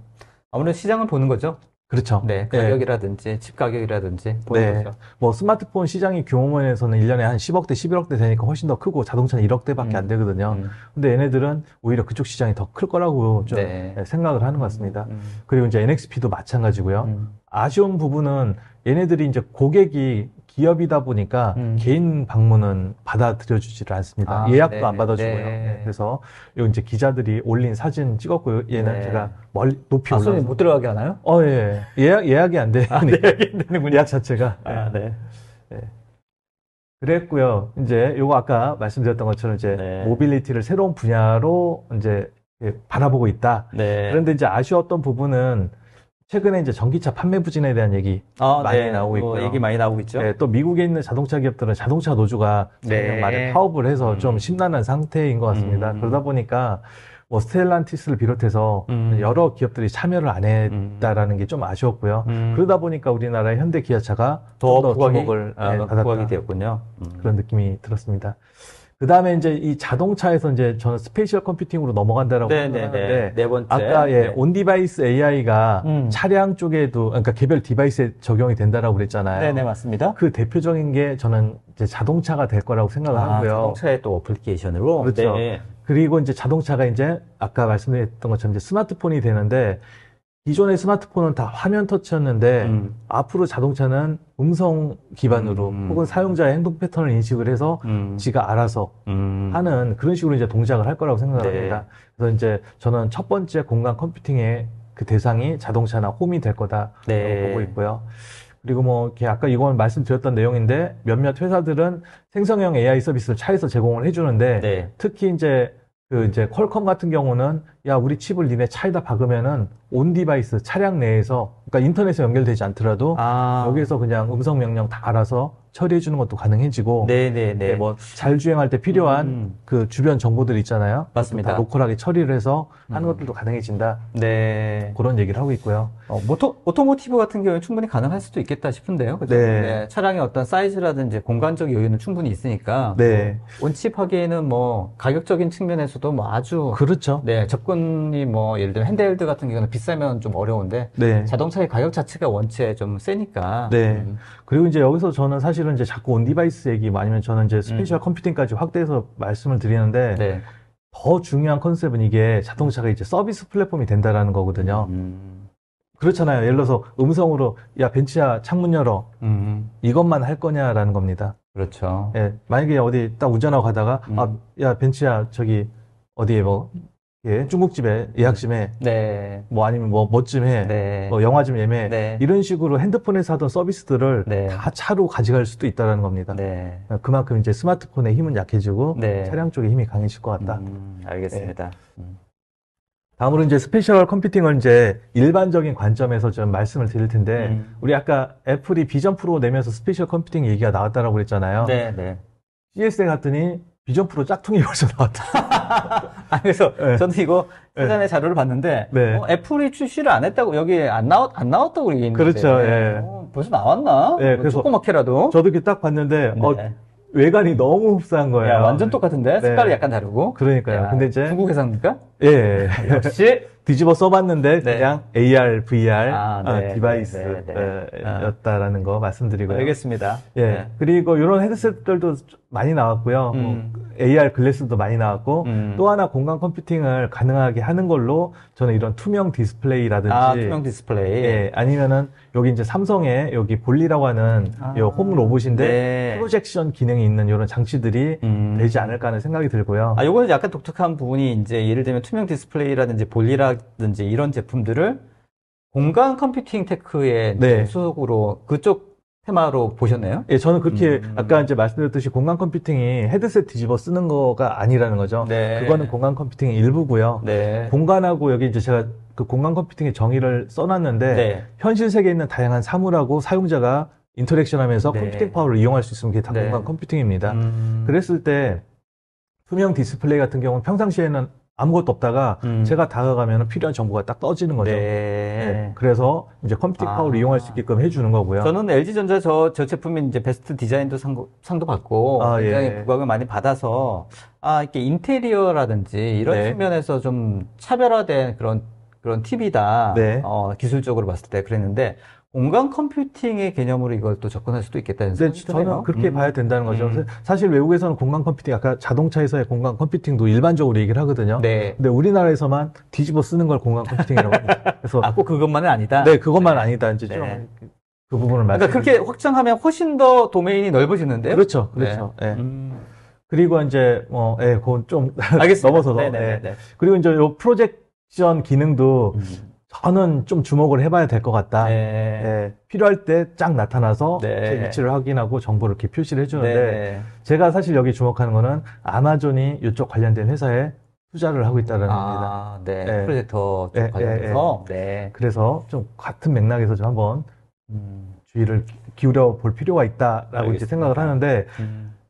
아무래도 시장을 보는 거죠.
그렇죠.
네. 가격이라든지, 칩 가격이라든지 보는
네.
거죠.
뭐 스마트폰 시장이 규모면에서는 1년에 한 10억대, 11억대 되니까 훨씬 더 크고 자동차는 1억대밖에 안 되거든요. 근데 얘네들은 오히려 그쪽 시장이 더 클 거라고 좀
네.
생각을 하는 것 같습니다. 그리고 이제 NXP도 마찬가지고요. 아쉬운 부분은 얘네들이 이제 고객이 기업이다 보니까 개인 방문은 받아들여주지를 않습니다.
아,
예약도
네네.
안 받아주고요.
네.
네, 그래서 요 이제 기자들이 올린 사진 찍었고요. 얘는
네.
제가 높이
손이
올라서
못 들어가게 하나요?
예. 예약이 안 돼. 예약이 안 되는군요. 예약 자체가.
네.
그랬고요. 이제 요거 아까 말씀드렸던 것처럼 이제
네.
모빌리티를 새로운 분야로 이제 바라보고 있다.
네.
그런데 이제 아쉬웠던 부분은 최근에 이제 전기차 판매 부진에 대한 얘기 많이 나오고 있고요.
얘기 많이 나오고 있죠.
또 미국에 있는 자동차 기업들은 자동차 노조가
네.
많이 파업을 해서 좀 심란한 상태인 것 같습니다. 그러다 보니까 뭐 스텔란티스를 비롯해서 여러 기업들이 참여를 안 했다라는 게 좀 아쉬웠고요. 그러다 보니까 우리나라의 현대 기아차가 더 주목을 받았다.
부각이 되었군요.
그런 느낌이 들었습니다. 그 다음에 이제 이 자동차에서 이제 저는 스페이셜 컴퓨팅으로 넘어간다라고 생각하는데
네 번째.
아까 온디바이스 AI가 차량 쪽에도 그러니까 개별 디바이스에 적용이 된다라고 그랬잖아요.
네네 맞습니다.
그 대표적인 게 저는 이제 자동차가 될 거라고 생각을 하고요.
자동차의 또 어플리케이션으로.
그렇죠.
네.
그리고 이제 자동차가 이제 아까 말씀드렸던 것처럼 이제 스마트폰이 되는데 기존의 스마트폰은 다 화면 터치였는데 앞으로 자동차는 음성 기반으로 혹은 사용자의 행동 패턴을 인식을 해서 지가 알아서 하는 그런 식으로 이제 동작을 할 거라고 생각합니다. 그래서 이제 저는 첫 번째 공간 컴퓨팅의 그 대상이 자동차나 홈이 될 거다라고 보고 있고요. 그리고 뭐 이렇게 아까 이건 말씀드렸던 내용인데 몇몇 회사들은 생성형 AI 서비스를 차에서 제공을 해주는데 특히 이제 퀄컴 같은 경우는 야 우리 칩을 니네 차에다 박으면은 온 디바이스 차량 내에서 그러니까 인터넷에 연결되지 않더라도 여기에서 그냥 음성 명령 다 알아서 처리해 주는 것도 가능해지고 뭐 잘 주행할 때 필요한 그 주변 정보들 있잖아요.
맞습니다.
다 로컬하게 처리를 해서 하는 것들도 가능해진다.
네.
그런 얘기를 하고 있고요.
오토모티브 같은 경우에 충분히 가능할 수도 있겠다 싶은데요. 그죠?
네.
차량의 어떤 사이즈라든지 공간적 여유는 충분히 있으니까.
네.
온칩하기에는 뭐 가격적인 측면에서도 뭐 아주
그렇죠.
네, 접근이 뭐 예를 들면 핸드헬드 같은 경우는 비싸면 좀 어려운데
네.
자동차의 가격 자체가 원체 좀 세니까.
네. 그리고 이제 여기서 저는 사실은 이제 자꾸 온 디바이스 얘기 아니면 저는 이제 스페셜 컴퓨팅까지 확대해서 말씀을 드리는데 더 중요한 컨셉은 이게 자동차가 이제 서비스 플랫폼이 된다라는 거거든요. 그렇잖아요. 예를 들어서 음성으로 야 벤츠야 창문 열어 이것만 할 거냐라는 겁니다.
그렇죠.
예, 만약에 어디 딱 운전하고 가다가 야 벤츠야 저기 어디에 뭐 중국집에 예약 좀 해.
네.
뭐 아니면 뭐 좀 해.
네.
뭐 영화 좀 예매해.
네.
이런 식으로 핸드폰에서 하던 서비스들을 다 차로 가져갈 수도 있다는 겁니다.
네.
그만큼 이제 스마트폰의 힘은 약해지고
네.
차량 쪽의 힘이 강해질 것 같다.
알겠습니다.
다음으로 이제 스페셜 컴퓨팅을 이제 일반적인 관점에서 좀 말씀을 드릴 텐데 우리 아까 애플이 비전 프로 내면서 스페셜 컴퓨팅 얘기가 나왔다라고 그랬잖아요.
네.
CS에 갔더니 비전 프로 짝퉁이 벌써 나왔다.
그래서 저는 이거 사전에 자료를 봤는데 애플이 출시를 안 했다고 여기 안 나왔다고 얘기했는데
그렇죠.
벌써 나왔나?
그래서
조그맣게라도
저도 이렇게 딱 봤는데 외관이 너무 흡사한 거예요.
야, 완전 똑같은데 색깔이 약간 다르고.
그러니까요.
야,
근데 이제
중국 회사입니까?
역시 뒤집어 써봤는데 그냥 AR, VR 디바이스였다라는 거 말씀드리고요.
알겠습니다.
그리고 이런 헤드셋들도 많이 나왔고요. AR 글래스도 많이 나왔고 또 하나 공간 컴퓨팅을 가능하게 하는 걸로 저는 이런 투명 디스플레이라든지
투명 디스플레이
아니면은 여기 이제 삼성의 여기 볼리라고 하는 홈 로봇인데 프로젝션 기능이 있는 이런 장치들이 되지 않을까 하는 생각이 들고요.
요거는 약간 독특한 부분이 이제 예를 들면 투명 디스플레이라든지 볼리라든지 이런 제품들을 공간 컴퓨팅 테크의 소속으로 그쪽 테마로 보셨네요?
예, 저는 그렇게 아까 이제 말씀드렸듯이 공간 컴퓨팅이 헤드셋 뒤집어 쓰는 거가 아니라는 거죠.
네.
그거는 공간 컴퓨팅의 일부고요.
네.
공간하고 여기 이제 제가 그 공간 컴퓨팅의 정의를 써놨는데
네.
현실 세계에 있는 다양한 사물하고 사용자가 인터랙션하면서
네.
컴퓨팅 파워를 이용할 수 있으면 그게 다
네.
공간 컴퓨팅입니다.
음.
그랬을 때 투명 디스플레이 같은 경우는 평상시에는 아무것도 없다가 제가 다가가면 필요한 정보가 딱 떠지는 거죠.
네.
네, 그래서 이제 컴퓨팅 파워를 이용할 수 있게끔 해주는 거고요.
저는 LG전자 저 제품이 이제 베스트 디자인도 상도 받고 굉장히
예.
부각을 많이 받아서 이렇게 인테리어라든지 이런
네.
측면에서 좀 차별화된 그런 팁이다.
네.
기술적으로 봤을 때 그랬는데 공간 컴퓨팅의 개념으로 이걸 또 접근할 수도 있겠다는
네,
생각이 드네요.
저는 그렇게 봐야 된다는 거죠. 사실 외국에서는 공간 컴퓨팅, 아까 자동차에서의 공간 컴퓨팅도 일반적으로 얘기를 하거든요.
네.
근데 우리나라에서만 뒤집어 쓰는 걸 공간 컴퓨팅이라고 합니다. 그래서
꼭 그것만은 아니다.
네, 그것만 아니다. 이제
네.
좀 그 부분을
그러니까
말씀.
그렇게 확장하면 훨씬 더 도메인이 넓어지는데요.
그렇죠, 그렇죠.
네.
예. 그리고 이제 그건 좀
알겠습니다.
넘어서서.
네네네.
예. 그리고 이제 요 프로젝션 기능도 저는 좀 주목을 해봐야 될 것 같다.
네.
예, 필요할 때 쫙 나타나서
네.
제 위치를 확인하고 정보를 이렇게 표시를 해주는데
네.
제가 사실 여기 주목하는 거는 아마존이 이쪽 관련된 회사에 투자를 하고 있다는 겁니다.
네.
네.
프로젝터 쪽
네,
관련해서. 네.
그래서 좀 같은 맥락에서 좀 한번 주의를 기울여 볼 필요가 있다라고 이제
알겠습니다.
생각을 하는데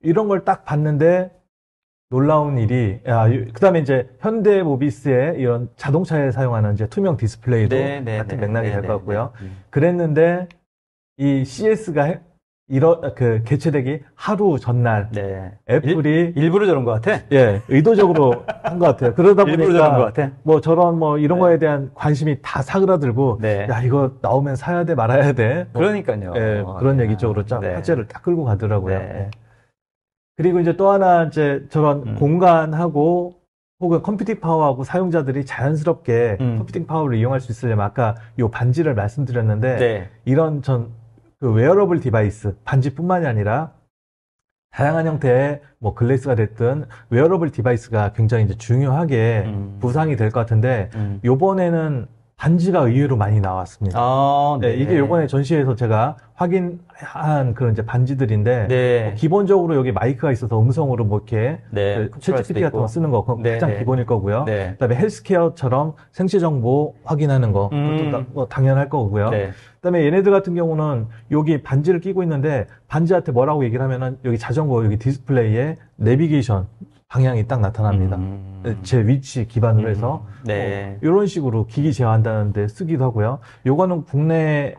이런 걸 딱 봤는데 놀라운 일이 그다음에 이제 현대모비스의 이런 자동차에 사용하는 이제 투명 디스플레이도 같은 맥락이 될 것 같고요. 그랬는데 이 CS가 개최되기 하루 전날
네.
애플이
일부러 저런 것 같아.
예, 의도적으로 한 것 같아요. 그러다
일부러 저런 것
보니까
같아.
뭐 저런 뭐 이런 거에 대한 관심이 다 사그라들고
네.
야 이거 나오면 사야 돼 말아야 돼. 뭐,
그러니까요.
예, 그런 얘기 쪽으로 쫙
네.
화제를 딱 끌고 가더라고요.
네.
예. 그리고 이제 또 하나 이제 저런 공간하고 혹은 컴퓨팅 파워하고 사용자들이 자연스럽게 컴퓨팅 파워를 이용할 수 있으려면 아까 요 반지를 말씀드렸는데
네.
이런 그 웨어러블 디바이스 반지뿐만이 아니라 다양한 형태의 뭐 글래스가 됐든 웨어러블 디바이스가 굉장히 이제 중요하게 부상이 될 것 같은데 요번에는 반지가 의외로 많이 나왔습니다.
네.
이게 요번에 전시회에서 제가 확인한 그런 이제 반지들인데
네.
뭐 기본적으로 여기 마이크가 있어서 음성으로 뭐 이렇게
네.
챗GPT 같은 거 쓰는 거 그건
네.
가장
네.
기본일 거고요.
네.
그다음에 헬스케어처럼 생체 정보 확인하는 거 그것도 뭐 당연할 거고요.
네.
그다음에 얘네들 같은 경우는 여기 반지를 끼고 있는데 반지한테 뭐라고 얘기를 하면은 여기 자전거 여기 디스플레이에 내비게이션 방향이 딱 나타납니다. 제 위치 기반으로 해서
네.
이런 식으로 기기 제어한다는 데 쓰기도 하고요. 요거는 국내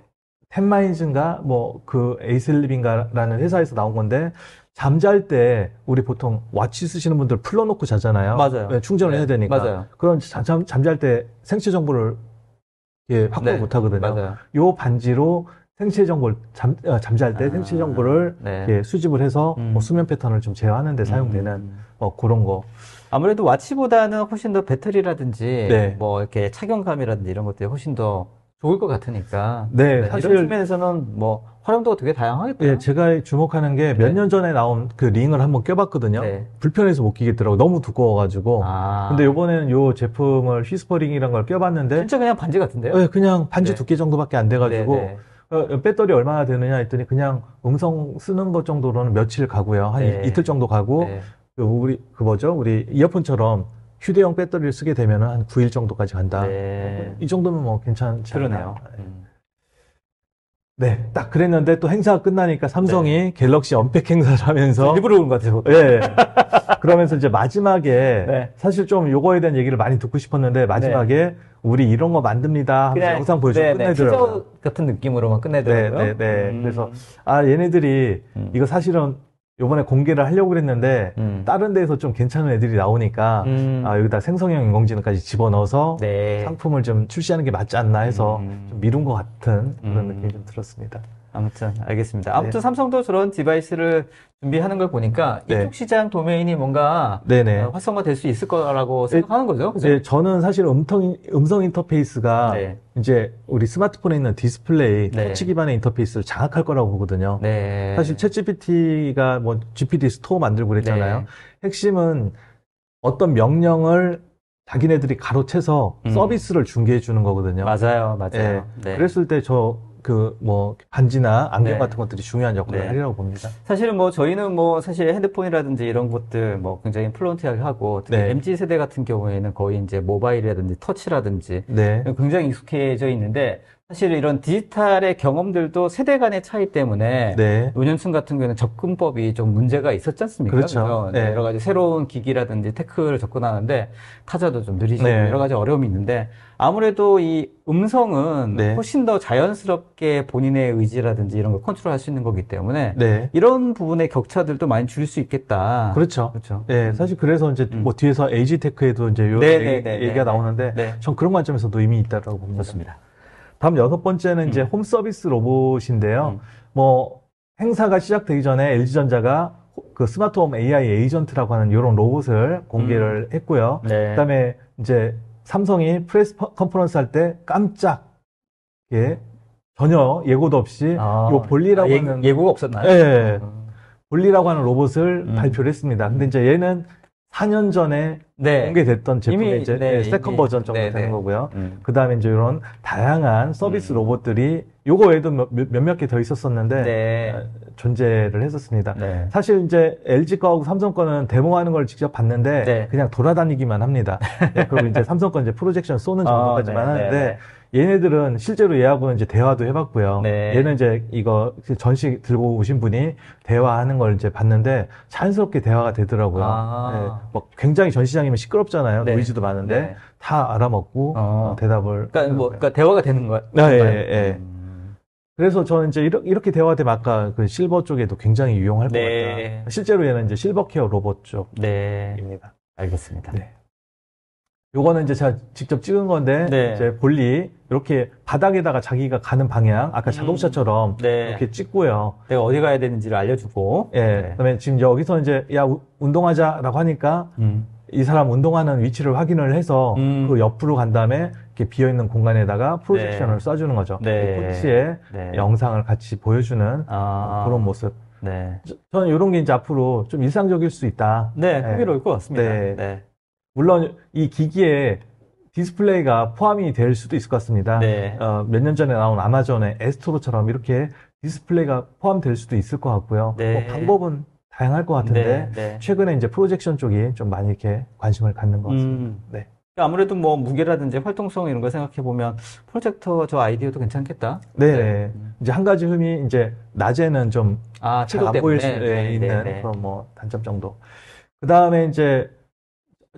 텐마인즈인가 뭐 그 에이슬립인가라는 회사에서 나온 건데 잠잘 때 우리 보통 와치 쓰시는 분들 풀어놓고 자잖아요.
맞아요.
네, 충전을 해야 되니까.
맞아요.
그런 잠잘 때 생체 정보를 확보를 못 하거든요.
맞아요.
요 반지로 생체 정보를 잠잘 때 생체 정보를
네.
수집을 해서 뭐 수면 패턴을 좀 제어하는 데 사용되는 그런 거.
아무래도 와치보다는 훨씬 더 배터리라든지
네.
뭐 이렇게 착용감이라든지 이런 것들이 훨씬 더 좋을 것 같으니까.
네, 사실
이런 측면에서는 뭐 활용도가 되게 다양하겠다.
예, 제가 주목하는 게 몇 년 전에 나온 그 링을 한번 껴봤거든요.
네.
불편해서 못 끼겠더라고. 너무 두꺼워가지고. 근데 요번에는 요 제품을 휘스퍼링이라는 걸 껴봤는데
진짜 그냥 반지 같은데요?
예, 그냥 반지
네.
두께 정도밖에 안 돼가지고
네,
배터리 얼마나 되느냐 했더니 그냥 음성 쓰는 것 정도로는 며칠 가고요. 한
네.
이틀 정도 가고
네.
우리 이어폰처럼 휴대용 배터리를 쓰게 되면 한 9일 정도까지 간다.
네.
이 정도면 뭐 괜찮지 않나.
그러네요.
네, 딱 그랬는데 또 행사가 끝나니까 삼성이 갤럭시 언팩 행사를 하면서
일부러 그런 것 같아요.
예. 그러면서 이제 마지막에
네.
사실 좀 요거에 대한 얘기를 많이 듣고 싶었는데 마지막에 우리 이런 거 만듭니다 하면서 영상 보여주고 끝내더라고요.
티저 같은 느낌으로만 끝내더라고요.
네. 그래서 얘네들이 이거 사실은 요번에 공개를 하려고 그랬는데 다른 데에서 좀 괜찮은 애들이 나오니까 여기다 생성형 인공지능까지 집어넣어서
네.
상품을 좀 출시하는 게 맞지 않나 해서 좀 미룬 것 같은 그런 느낌이 좀 들었습니다.
아무튼 알겠습니다. 아무튼 삼성도 저런 디바이스를 준비하는 걸 보니까 이쪽 시장 도메인이 뭔가 활성화될 수 있을 거라고 생각하는 거죠. 그죠?
네, 저는 사실 음성 인터페이스가 이제 우리 스마트폰에 있는 디스플레이 터치 기반의 인터페이스를 장악할 거라고 보거든요. 사실 챗GPT가 뭐 GPT 스토어 만들고 그랬잖아요. 핵심은 어떤 명령을 자기네들이 가로채서 서비스를 중개해 주는 거거든요.
맞아요.
그랬을 때 반지나 안경
네.
같은 것들이 중요한 역할을
네.
하리라고 봅니다.
사실은 뭐 저희는 뭐 사실 핸드폰이라든지 이런 것들 뭐 굉장히 플루언트하게 하고 특히
네.
MZ 세대 같은 경우에는 거의 이제 모바일이라든지 터치라든지
네.
굉장히 익숙해져 있는데 사실 이런 디지털의 경험들도 세대 간의 차이 때문에
네.
노년층 같은 경우에는 접근법이 좀 문제가 있었지 않습니까?
그렇죠.
그래서
네.
여러 가지 새로운 기기라든지 테크를 접근하는데 타자도 좀 느리시고
네.
여러 가지 어려움이 있는데 아무래도 이 음성은
네.
훨씬 더 자연스럽게 본인의 의지라든지 이런 걸 컨트롤할 수 있는 거기 때문에
네.
이런 부분의 격차들도 많이 줄일 수 있겠다.
그렇죠.
그렇죠.
네, 사실 그래서 이제 뭐 뒤에서 에이지테크에도 이제 요
네, 네, 네,
얘기가
네,
나오는데
네.
전 그런 관점에서도 의미 있다고 봅니다.
좋습니다.
다음 6번째는 이제 홈 서비스 로봇인데요. 뭐 행사가 시작되기 전에 LG전자가 그 스마트홈 AI 에이전트라고 하는 이런 로봇을 공개를 했고요.
네.
그다음에 이제 삼성이 프레스 컨퍼런스 할 때 깜짝 전혀 예고도 없이 요 볼리라고 하는
예고가 없었나요?
예, 볼리라고 하는 로봇을 발표를 했습니다. 근데 이제 얘는 4년 전에
네.
공개됐던 제품의
이미,
이제
네,
세컨
이미,
버전 정도
네,
되는
네.
거고요. 그 다음에 이제 이런 다양한 서비스 로봇들이 요거 외에도 몇몇 개 더 있었었는데
네.
존재를 했었습니다.
네.
사실 이제 LG 거하고 삼성 거는 데모하는 걸 직접 봤는데
네.
그냥 돌아다니기만 합니다. 네, 그리고 이제 삼성 건 이제 프로젝션 쏘는 정도까지만
네, 네,
하는데 얘네들은 실제로 얘하고는 이제 대화도 해봤고요.
네.
얘는 이제 이거 전시 들고 오신 분이 대화하는 걸 이제 봤는데 자연스럽게 대화가 되더라고요. 네, 뭐 굉장히 전시장이면 시끄럽잖아요.
네.
노이즈도 많은데
네.
다 알아먹고 대답을.
그러니까 대화가 되는 거야.
예, 예. 그래서 저는 이제 이렇게 대화가 되면 아까 그 실버 쪽에도 굉장히 유용할 것
네.
같다. 실제로 얘는 이제 실버 케어 로봇 쪽입니다.
네. 알겠습니다.
네. 요거는 이제 제가 직접 찍은 건데,
네.
이제 볼리, 이렇게 바닥에다가 자기가 가는 방향, 아까 자동차처럼
네.
이렇게 찍고요.
내가 어디 가야 되는지를 알려주고.
예.
네.
그 다음에 지금 여기서 이제, 야, 운동하자라고 하니까, 이 사람 운동하는 위치를 확인을 해서, 그 옆으로 간 다음에, 이렇게 비어있는 공간에다가 프로젝션을 쏴주는 거죠.
네.
코치의
네.
영상을 같이 보여주는 그런 모습.
네.
저는 이런 게 이제 앞으로 좀 일상적일 수 있다.
네, 흥미로울 것 같습니다.
네.
네.
물론 이 기기에 디스플레이가 포함이 될 수도 있을 것 같습니다.
네.
몇 년 전에 나온 아마존의 에스토로처럼 이렇게 디스플레이가 포함될 수도 있을 것 같고요.
네.
뭐 방법은 다양할 것 같은데
네, 네.
최근에 이제 프로젝션 쪽이 좀 많이 이렇게 관심을 갖는 것 같습니다. 네.
아무래도 뭐 무게라든지 활동성 이런 걸 생각해 보면 프로젝터 저 아이디어도 괜찮겠다.
네. 이제 한 가지 흠이 이제 낮에는 좀 잘 안 보일 수 있는 그런 뭐 단점 정도. 그 다음에 이제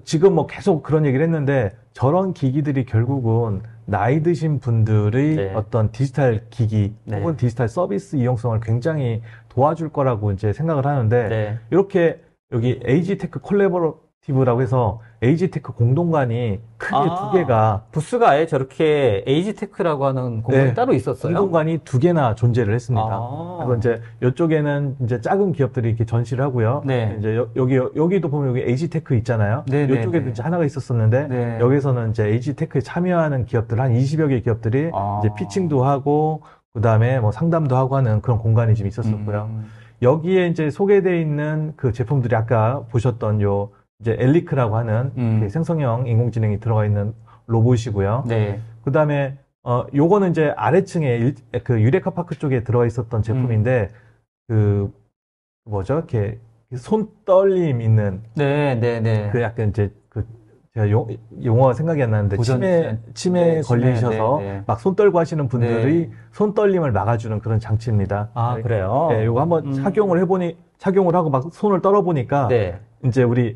지금 뭐 계속 그런 얘기를 했는데 저런 기기들이 결국은 나이 드신 분들의 어떤 디지털 기기 혹은 디지털 서비스 이용성을 굉장히 도와줄 거라고 이제 생각을 하는데 이렇게 여기 에이지테크 콜래버티브라고 해서 에이지테크 공동관이 크게 두 개가
부스가 아예 저렇게 에이지테크라고 하는 공간이 따로 있었어요.
공동관이 두 개나 존재를 했습니다. 그래서 이제 이쪽에는 이제 작은 기업들이 이렇게 전시를 하고요.
네.
이제 여기도 보면 여기 에이지테크 있잖아요.
네,
이쪽에도 이제 하나가 있었었는데 여기서는 이제 에이지테크에 참여하는 기업들 한 20여 개 기업들이 이제 피칭도 하고 그다음에 뭐 상담도 하고 하는 그런 공간이 좀 있었었고요. 여기에 이제 소개되어 있는 그 제품들이 아까 보셨던 요 이제 엘리크라고 하는 생성형 인공지능이 들어가 있는 로봇이고요.
네.
그다음에 요거는 이제 아래층에 그 유레카 파크 쪽에 들어가 있었던 제품인데 그 뭐죠? 이렇게 손 떨림 있는 그 약간 이제 그 제가 용어가 생각이 안 나는데 치매 걸리셔서 막 손 떨고 하시는 분들이 손 떨림을 막아주는 그런 장치입니다.
아, 그래요?
네, 요거 한번 착용을 하고 막 손을 떨어보니까 이제 우리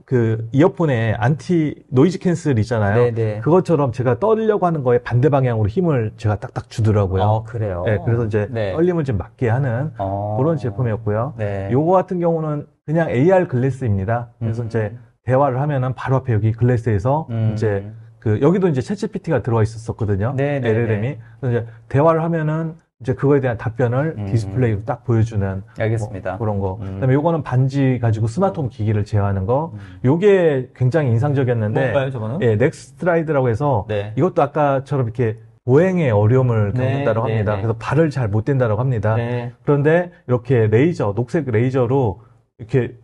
그 이어폰에 안티 노이즈 캔슬 있잖아요. 그것처럼 제가 떨려고 하는 거에 반대 방향으로 힘을 제가 딱딱 주더라고요.
그래요?
네, 그래서 이제 떨림을 좀 막게 하는 그런 제품이었고요. 요거 같은 경우는 그냥 AR 글래스입니다. 그래서 이제 대화를 하면은 바로 앞에 여기 글래스에서 이제 여기도 이제 챗GPT가 들어가 있었거든요. LLM이. 그래서 이제 대화를 하면은 이제 그거에 대한 답변을 디스플레이로 딱 보여주는.
알겠습니다.
뭐 그런 거. 그다음에 요거는 반지 가지고 스마트홈 기기를 제어하는 거. 요게 굉장히 인상적이었는데.
뭔가요, 저거는?
예, 넥스트라이드라고 해서 이것도 아까처럼 이렇게 보행에 어려움을 겪는다고 합니다. 그래서 발을 잘 못 댄다고 합니다. 그런데 이렇게 녹색 레이저로 이렇게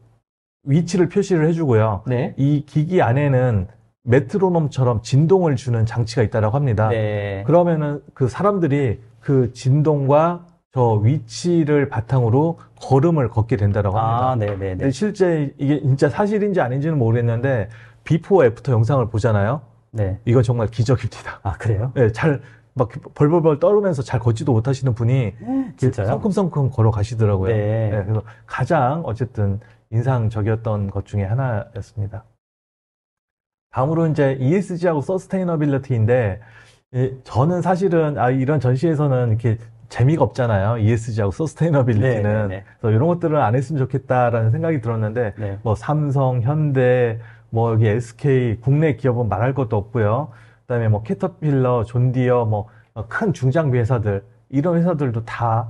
위치를 표시를 해주고요. 이 기기 안에는 메트로놈처럼 진동을 주는 장치가 있다라고 합니다.
네.
그러면은 그 사람들이 그 진동과 저 위치를 바탕으로 걸음을 걷게 된다라고 합니다.
아, 네네네.
근데 실제 이게 진짜 사실인지 아닌지는 모르겠는데 비포 애프터 영상을 보잖아요.
네.
이건 정말 기적입니다.
아, 그래요?
네, 막 벌벌벌 떨면서 잘 걷지도 못하시는 분이
진짜요?
성큼성큼 걸어가시더라고요.
네.
네, 그래서 가장 어쨌든 인상적이었던 것 중에 하나였습니다. 다음으로 이제 ESG하고 서스테이너빌리티인데, 저는 사실은 이런 전시에서는 이렇게 재미가 없잖아요. ESG하고 서스테이너빌리티는.
네네네.
그래서 이런 것들을 안 했으면 좋겠다라는 생각이 들었는데,
네.
뭐 삼성, 현대, 뭐 여기 SK, 국내 기업은 말할 것도 없고요. 그다음에 뭐 캐터필러, 존디어, 뭐 큰 중장비 회사들, 이런 회사들도 다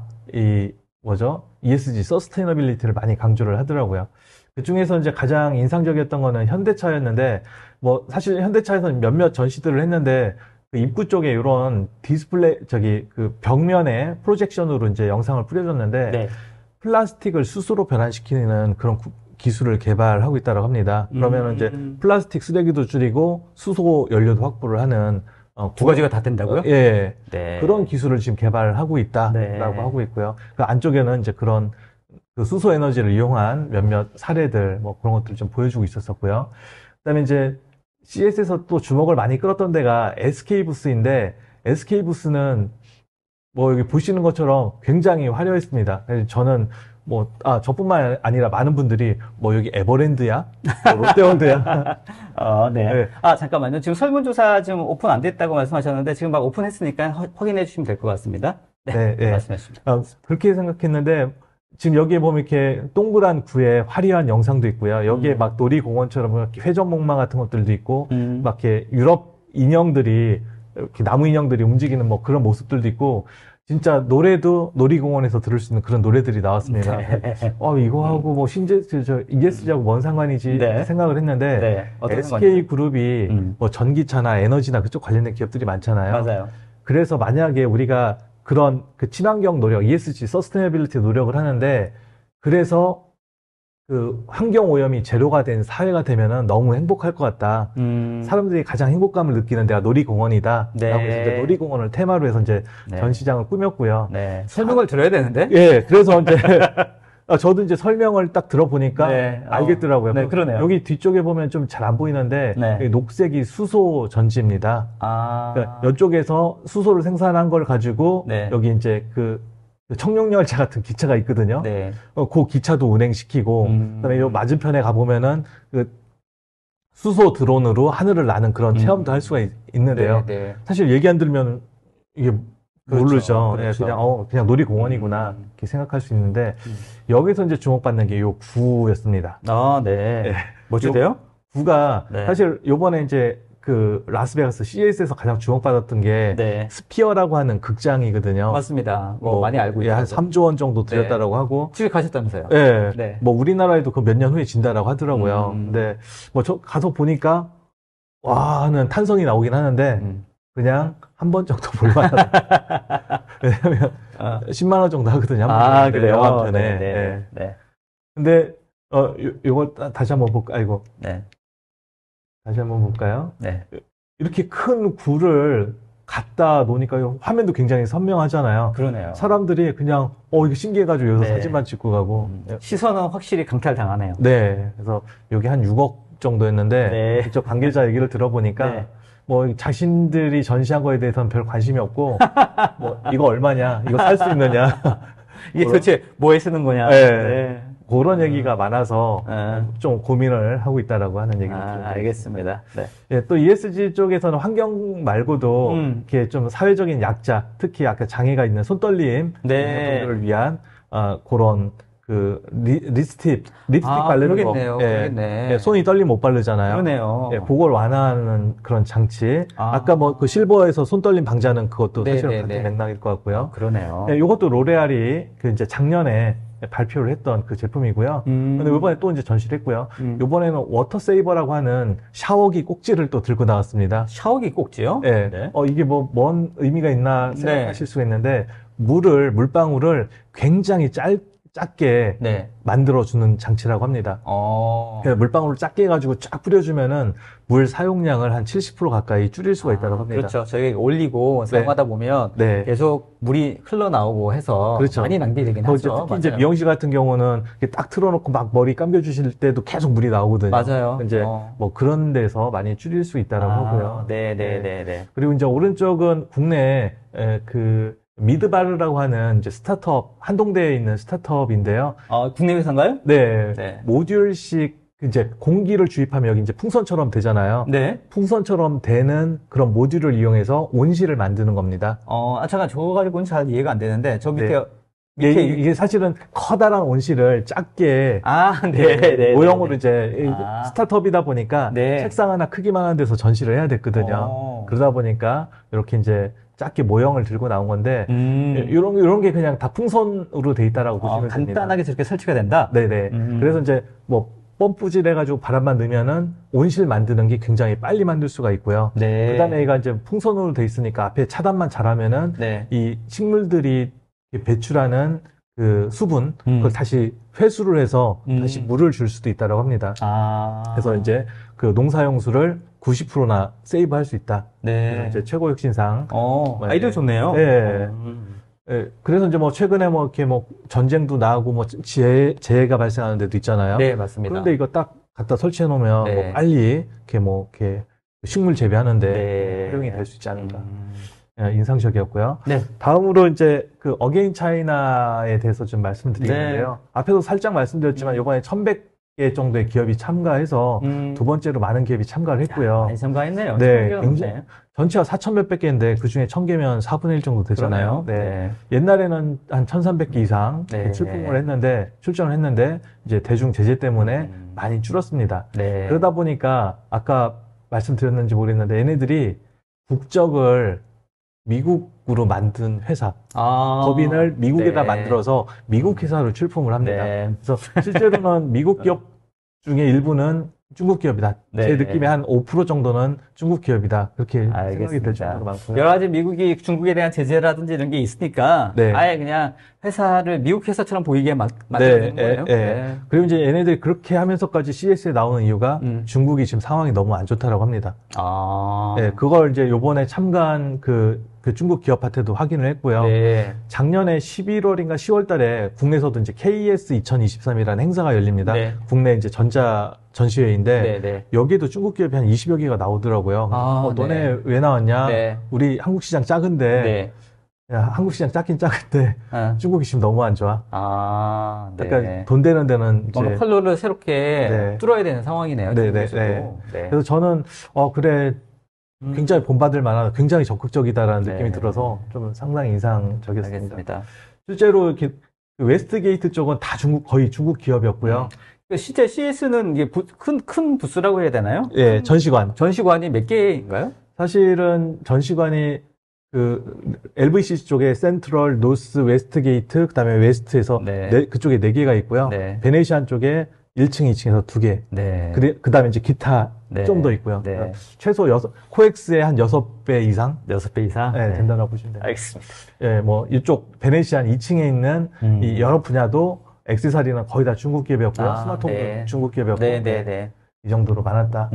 ESG, 서스테이너빌리티를 많이 강조를 하더라고요. 그 중에서 이제 가장 인상적이었던 거는 현대차였는데, 뭐 사실 현대차에서는 몇몇 전시들을 했는데, 그 입구 쪽에 이런 디스플레이, 그 벽면에 프로젝션으로 이제 영상을 뿌려줬는데,
네.
플라스틱을 수소로 변환시키는 그런 기술을 개발하고 있다고 합니다. 그러면 이제 플라스틱 쓰레기도 줄이고 수소 연료도 확보를 하는
두 가지가 다 된다고요?
예.
네.
그런 기술을 지금 개발하고 있다라고
네.
하고 있고요. 그 안쪽에는 이제 그런 그 수소 에너지를 이용한 몇몇 사례들 뭐 그런 것들을 좀 보여주고 있었었고요. 그다음에 이제 CES에서 또 주목을 많이 끌었던 데가 SK 부스인데 SK 부스는 뭐 여기 보시는 것처럼 굉장히 화려했습니다. 그래서 저는 저뿐만 아니라 많은 분들이 뭐 여기 에버랜드야? 뭐 롯데월드야?
네.
네.
잠깐만요. 지금 설문조사 지금 오픈 안 됐다고 말씀하셨는데 지금 막 오픈했으니까 확인해 주시면 될 것 같습니다. 네.
네.
말씀하십시오.
그렇게 생각했는데 지금 여기에 보면 이렇게 동그란 구에 화려한 영상도 있고요. 여기에 막 놀이공원처럼 이렇게 회전목마 같은 것들도 있고 막 이렇게 유럽 인형들이 이렇게 나무 인형들이 움직이는 뭐 그런 모습들도 있고 진짜 노래도 놀이공원에서 들을 수 있는 그런 노래들이 나왔습니다.
네.
이거하고 뭐 ESG하고 뭔 상관이지
네.
생각을 했는데
네. 어떤
SK 그룹이 뭐 전기차나 에너지나 그쪽 관련된 기업들이 많잖아요.
맞아요.
그래서 만약에 우리가 그런 그 친환경 노력, ESG, 서스테이너빌리티 노력을 하는데 그래서 그 환경 오염이 제로가 된 사회가 되면은 너무 행복할 것 같다. 사람들이 가장 행복감을 느끼는 데가 놀이공원이다.
네.
라고 해서 이제 놀이공원을 테마로 해서 이제
네.
전시장을 꾸몄고요.
네. 설명을 들어야 되는데?
예, 그래서 이제 저도 이제 설명을 딱 들어보니까
네.
알겠더라고요.
네, 그러네요.
여기 뒤쪽에 보면 좀 잘 안 보이는데
네.
여기 녹색이 수소 전지입니다. 그러니까 이쪽에서 수소를 생산한 걸 가지고
네.
여기 이제 그 청룡열차 같은 기차가 있거든요.
네.
그 기차도 운행시키고 그다음에 요 맞은편에 가보면은 그 수소 드론으로 하늘을 나는 그런 체험도 할 수가 있는데요.
네, 네.
사실 얘기 안 들으면 이게
그렇죠.
모르죠.
그렇죠.
그냥 놀이공원이구나 이렇게 생각할 수 있는데 여기서 이제 주목받는 게 요 구였습니다.
네.
네.
멋지대요?
구가
네.
사실 요번에 이제 그 라스베가스 CES에서 가장 주목받았던 게
네.
스피어라고 하는 극장이거든요.
맞습니다. 많이 알고 있어요.
한 3조 원 정도 들였다라고 하고.
집에 가셨다면서요?
예.
네.
뭐 우리나라에도 그 몇 년 후에 진다라고 하더라고요. 근데 뭐 저 가서 보니까 와 하는 탄성이 나오긴 하는데 그냥 한 번 정도 볼만하다. 왜냐면 10만 원 정도 하거든요. 한 번.
그래요?
영화편에.
네. 네.
근데 요거 다시 한번 볼까? 아이고.
네.
다시 한번 볼까요?
네.
이렇게 큰 굴을 갖다 놓으니까 화면도 굉장히 선명하잖아요.
그러네요.
사람들이 그냥 이거 신기해가지고 여기서
네.
사진만 찍고 가고.
시선은 확실히 강탈당하네요.
네. 그래서 여기 한 6억 정도였는데
네.
직접 관계자 얘기를 들어보니까
네.
뭐 자신들이 전시한 거에 대해서는 별 관심이 없고 뭐 이거 얼마냐, 이거 살 수 있느냐,
이게 도대체 뭐에 쓰는 거냐.
네.
네.
그런 얘기가 많아서 좀 고민을 하고 있다라고 하는 얘기를 좀
알겠습니다. 네.
예, 또 ESG 쪽에서는 환경 말고도 이렇게 좀 사회적인 약자, 특히 아까 장애가 있는 손떨림
네.
분들을 위한 그런 그 립스틱 바르는
그러겠네요.
거, 예,
그러겠네.
예, 손이 떨리면 못 바르잖아요.
그러네요.
예, 그걸 완화하는 그런 장치. 아까 뭐 그 실버에서 손떨림 방지하는 그것도
네,
사실
네,
같은
네.
맥락일 것 같고요.
그러네요.
예, 이것도 로레알이 그 이제 작년에 발표를 했던 그 제품이고요. 근데 이번에 또 이제 전시를 했고요. 이번에는 워터 세이버라고 하는 샤워기 꼭지를 또 들고 나왔습니다.
샤워기 꼭지요?
예.
네.
이게 뭐 뭔 의미가 있나 생각하실 수가 있는데 물방울을 굉장히 작게
네.
만들어주는 장치라고 합니다. 그래서 물방울을 작게 해가지고 쫙 뿌려주면은 물 사용량을 한 70% 가까이 줄일 수가 있다고 합니다.
그렇죠. 저희가 올리고 사용하다 보면
네.
계속 물이 흘러나오고 해서
그렇죠.
많이 낭비되긴 하죠.
특히 이제 미용실 같은 경우는 이렇게 딱 틀어놓고 막 머리 감겨주실 때도 계속 물이 나오거든요.
맞아요.
이제 뭐 그런 데서 많이 줄일 수 있다고 하고요.
네네네네.
그리고 이제 오른쪽은 국내 그 미드바르라고 하는 이제 스타트업, 한동대에 있는 스타트업인데요.
국내 회사인가요?
네.
네.
모듈식 이제 공기를 주입하면 여기 이제 풍선처럼 되잖아요.
네.
풍선처럼 되는 그런 모듈을 이용해서 온실을 만드는 겁니다.
잠깐 저거 가지고는 잘 이해가 안 되는데 저 밑에
네. 이게 사실은 커다란 온실을 작게
네.
모형으로 이제 스타트업이다 보니까
네.
책상 하나 크기만 한 데서 전시를 해야 됐거든요. 그러다 보니까 이렇게 이제 작게 모형을 들고 나온 건데 이런 게 그냥 다 풍선으로 돼 있다라고 보시면 됩니다.
간단하게 저렇게 설치가 된다?
네네. 그래서 이제 뭐 펌프질 해가지고 바람만 넣으면은 온실 만드는 게 굉장히 빨리 만들 수가 있고요.
네.
그다음에 얘가 이제 풍선으로 돼 있으니까 앞에 차단만 잘하면은 이 식물들이 배출하는 그 수분 그걸 다시 회수를 해서 다시 물을 줄 수도 있다고 합니다. 그래서 이제 그 농사용수를 90%나 세이브할 수 있다. 그래서 이제 최고 혁신상.
아이디어 좋네요.
네. 그래서 이제 뭐 최근에 뭐 이렇게 뭐 전쟁도 나고 뭐 재해가 발생하는 데도 있잖아요.
네, 맞습니다.
그런데 이거 딱 갖다 설치해 놓으면 뭐 빨리 이렇게 식물 재배하는데 활용이 될 수 있지 않을까. 인상적이었고요.
네.
다음으로 이제 그 어게인 차이나에 대해서 좀 말씀드리는데요. 앞에도 살짝 말씀드렸지만 이번에 1,100개 정도의 기업이 참가해서 두 번째로 많은 기업이 참가를 했고요.
많이 참가했네요.
네, 굉장히 전체가 4,000 몇백 개인데 그 중에 1,000개면 4분의 1 정도 되잖아요. 네. 옛날에는 한 1,300개 이상 출전을 했는데 이제 대중 제재 때문에 많이 줄었습니다. 그러다 보니까 아까 말씀드렸는지 모르겠는데 얘네들이 국적을 미국으로 만든 회사, 법인을 미국에다 만들어서 미국 회사로 출품을 합니다. 그래서 실제로는 미국 기업 중에 일부는 중국 기업이다. 제 느낌에 한 5% 정도는 중국 기업이다. 그렇게 생각이 될 정도로 많고요.
여러 가지 미국이 중국에 대한 제재라든지 이런 게 있으니까 아예 그냥 회사를 미국 회사처럼 보이게 만들어주는 거예요.
그리고 이제 얘네들이 그렇게 하면서까지 CS에 나오는 이유가 중국이 지금 상황이 너무 안 좋다라고 합니다. 그걸 이제 요번에 참가한 그 중국 기업한테도 확인을 했고요. 작년에 11월인가 10월 달에 국내에서도 이제 KES 2023이라는 행사가 열립니다. 국내 이제 전자 전시회인데 여기에도 중국 기업이 한 20여 개가 나오더라고요. 너네 왜 나왔냐? 우리 한국 시장 작은데 야, 한국 시장 작긴 작은데 중국이 지금 너무 안 좋아. 그러니까 돈 되는 데는
이제 컬러를 새롭게 뚫어야 되는 상황이네요.
그래서 저는 그래 굉장히 본받을 만한 굉장히 적극적이다라는 느낌이 들어서 좀 상당히 인상적이었습니다.
알겠습니다.
실제로 이렇게 웨스트게이트 쪽은 다 거의 중국 기업이었고요.
실제 CS는 이게 큰 부스라고 해야 되나요?
예, 전시관이
몇 개인가요?
사실은 전시관이 그 LVC 쪽에 센트럴, 노스, 웨스트게이트, 그다음에 웨스트에서 그쪽에 4개가 있고요. 베네시안 쪽에 1층, 2층에서 2개. 그다음에 이제 기타 좀 더 있고요. 최소 코엑스의 한 6배 이상?
6배 이상?
된다고 보시면 됩니다.
알겠습니다.
예, 뭐 이쪽 베네시안 2층에 있는 이 여러 분야도 액세서리는 거의 다 중국 기업이었고요. 스마트폰도 중국 기업이었고. 이 정도로 많았다.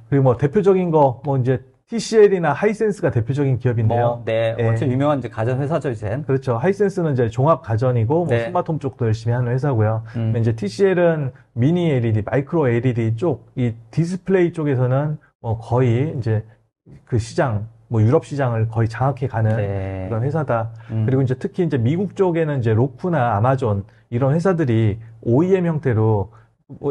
그리고 뭐 대표적인 거 뭐 이제 TCL이나 하이센스가 대표적인 기업인데요.
엄청 유명한 이제 가전 회사죠, 이제.
그렇죠. 하이센스는 이제 종합 가전이고, 뭐 스마트홈 쪽도 열심히 하는 회사고요. 이제 TCL은 미니 LED, 마이크로 LED 쪽, 이 디스플레이 쪽에서는 뭐 거의 이제 그 시장, 뭐 유럽 시장을 거의 장악해 가는 그런 회사다. 그리고 이제 특히 이제 미국 쪽에는 이제 로쿠나 아마존 이런 회사들이 OEM 형태로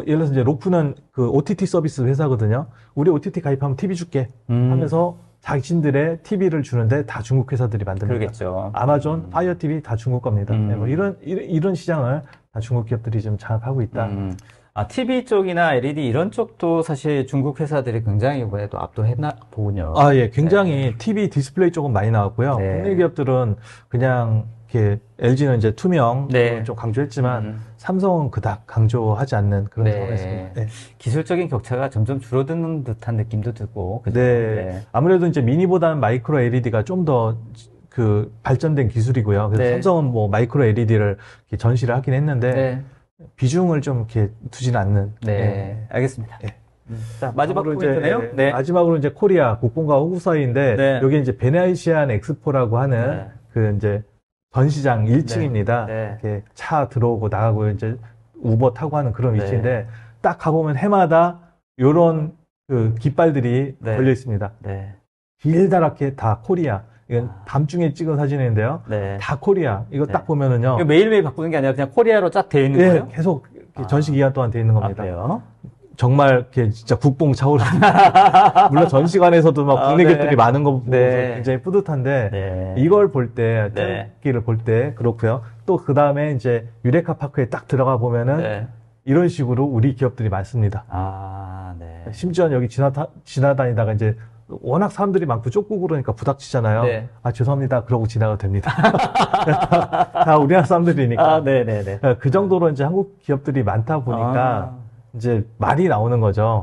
예를 들어서 이제 로쿠는 그 OTT 서비스 회사거든요. 우리 OTT 가입하면 TV 줄게 하면서 자신들의 TV를 주는데 다 중국 회사들이 만듭니다.
그러겠죠.
아마존, 파이어 TV 다 중국 겁니다. 뭐 이런 시장을 다 중국 기업들이 좀 장악하고 있다.
TV 쪽이나 LED 이런 쪽도 사실 중국 회사들이 굉장히 이번에도 압도했나 보군요.
굉장히 TV 디스플레이 쪽은 많이 나왔고요. 국내 기업들은 그냥 이렇게 LG는 이제 투명 좀 강조했지만 삼성은 그닥 강조하지 않는 그런 상황이었습니다.
기술적인 격차가 점점 줄어드는 듯한 느낌도 들고.
아무래도 이제 미니보다는 마이크로 LED가 좀 더 그 발전된 기술이고요. 그래서
네.
삼성은 뭐 마이크로 LED를 전시를 하긴 했는데
네.
비중을 좀 이렇게 두지는 않는.
네. 알겠습니다.
예.
자, 마지막
마지막으로
포인트네요. 네.
마지막으로 이제 코리아 국뽕과 호구 사이인데
네.
여기 이제 베네시안 엑스포라고 하는
네.
그 이제 전시장 1층입니다.
네.
이렇게 차 들어오고 나가고 이제 우버 타고 하는 그런
네.
위치인데 딱 가보면 해마다 요런 그 깃발들이
네.
걸려 있습니다.
네.
길다랗게 다 코리아. 이건
아.
밤중에 찍은 사진인데요.
네.
다 코리아. 이거
네.
딱 보면은요.
이거 매일매일 바꾸는 게 아니라 그냥 코리아로 쫙 되어 있는
예,
거예요?
계속 이렇게
아.
전시 기간 동안 돼 있는 겁니다.
그래요?
정말 이렇게 진짜 국뽕 차오르는. 물론 전시관에서도 막 국내
네.
객들이 많은 거 보고
네.
굉장히 뿌듯한데
네.
이걸 볼 때,
네.
태극기를 볼 때 그렇고요. 또 그 다음에 이제 유레카 파크에 딱 들어가 보면은
네.
이런 식으로 우리 기업들이 많습니다.
아, 네.
심지어 여기 지나다니다가 이제 워낙 사람들이 많고 좁고 그러니까 부닥치잖아요.
네.
아, 죄송합니다. 그러고 지나가도 됩니다. 다 우리나라 사람들이니까.
아, 네네네.
그 정도로 이제 한국 기업들이 많다 보니까 이제 말이 나오는 거죠.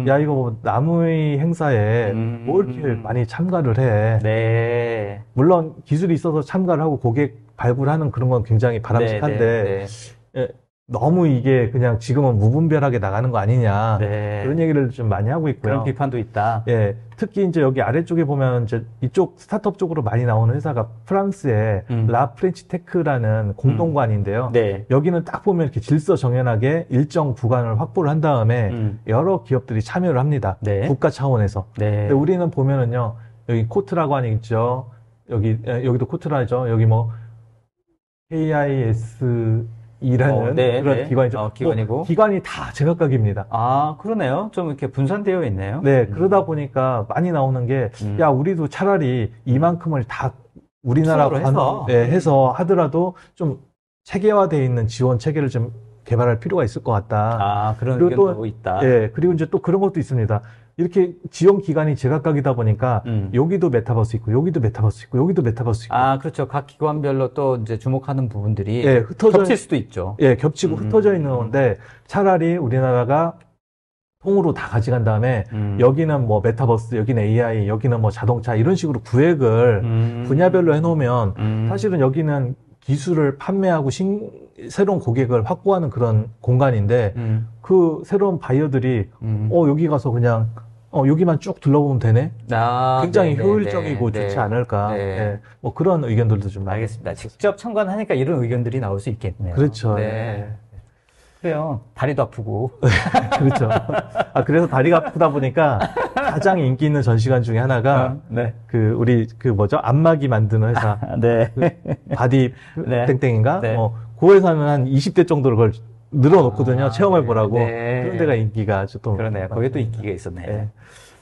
야, 이거 뭐 나무의 행사에 뭐 이렇게 많이 참가를 해.
네.
물론 기술이 있어서 참가를 하고 고객 발굴하는 그런 건 굉장히 바람직한데
네, 네,
너무 이게 그냥 지금은 무분별하게 나가는 거 아니냐.
네.
그런 얘기를 좀 많이 하고 있고요.
그런 비판도 있다.
예, 특히 이제 여기 아래쪽에 보면 이제 이쪽 스타트업 쪽으로 많이 나오는 회사가 프랑스의 라 프렌치 테크라는 공동관인데요.
네.
여기는 딱 보면 이렇게 질서정연하게 일정 구간을 확보를 한 다음에 여러 기업들이 참여를 합니다.
네.
국가 차원에서.
네.
근데 우리는 보면은요, 여기 코트라고 하는 게 있죠. 여기도 코트라죠. 여기 뭐 KIS이라는
네,
그런
네.
기관이죠.
기관이고.
뭐 기관이 다 제각각입니다.
아, 그러네요. 좀 이렇게 분산되어 있네요.
네, 그러다 보니까 많이 나오는 게, 야, 우리도 차라리 이만큼을 다 우리나라
해서.
해서 하더라도 좀 체계화되어 있는 지원 체계를 좀 개발할 필요가 있을 것 같다.
아, 그런
그리고
의견도 있다.
예, 그리고 이제 또 그런 것도 있습니다. 이렇게 지원 기관이 제각각이다 보니까 여기도 메타버스 있고, 여기도 메타버스 있고, 여기도 메타버스 있고.
아, 그렇죠. 각 기관별로 또 이제 주목하는 부분들이
예,
겹칠 수도 있죠.
예, 겹치고 흩어져 있는 건데 차라리 우리나라가 통으로 다 가져간 다음에 여기는 뭐 메타버스, 여기는 AI, 여기는 뭐 자동차 이런 식으로 구획을 분야별로 해놓으면 사실은 여기는 기술을 판매하고 새로운 고객을 확보하는 그런 공간인데 그 새로운 바이어들이 여기 가서 그냥 여기만 쭉 둘러보면 되네.
아,
굉장히
네,
효율적이고
네,
좋지
네.
않을까.
네.
예, 뭐 그런 의견들도 좀 많이.
알겠습니다. 직접 참관하니까 이런 의견들이 나올 수 있겠네요.
그렇죠.
네. 그래요. 다리도 아프고.
그렇죠. 아, 그래서 다리가 아프다 보니까 가장 인기 있는 전시관 중에 하나가
네.
안마기 만드는 회사.
네.
바디
네.
땡땡인가?
네.
그 회사는 한 20대 정도를 그걸 늘어놓거든요. 체험해 보라고.
네.
그런 데가 인기가 좀.
그러네요. 거기에 또 인기가 있었네요.
네.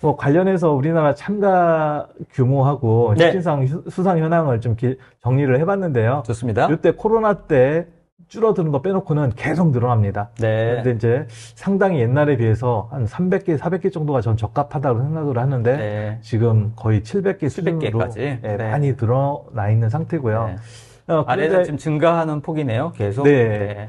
뭐 관련해서 우리나라 참가 규모하고
네.
혁신상 수상 현황을 좀 정리를 해봤는데요.
좋습니다.
이때 코로나 때 줄어드는 거 빼놓고는 계속 늘어납니다.
네.
그런데 이제 상당히 옛날에 비해서 한 300개, 400개 정도가 전 적합하다고 생각을 하는데
네.
지금 거의 700개 수준으로
700개까지.
예,
네.
많이 늘어나 있는 상태고요.
네. 아래는 좀 증가하는 폭이네요. 계속.
네.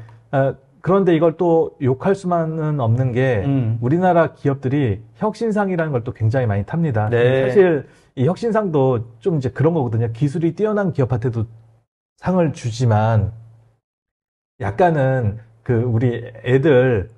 그런데 이걸 또 욕할 수만은 없는 게 우리나라 기업들이 혁신상이라는 걸 또 굉장히 많이 탑니다.
네.
사실 이 혁신상도 좀 이제 그런 거거든요. 기술이 뛰어난 기업한테도 상을 주지만 약간은 우리 애들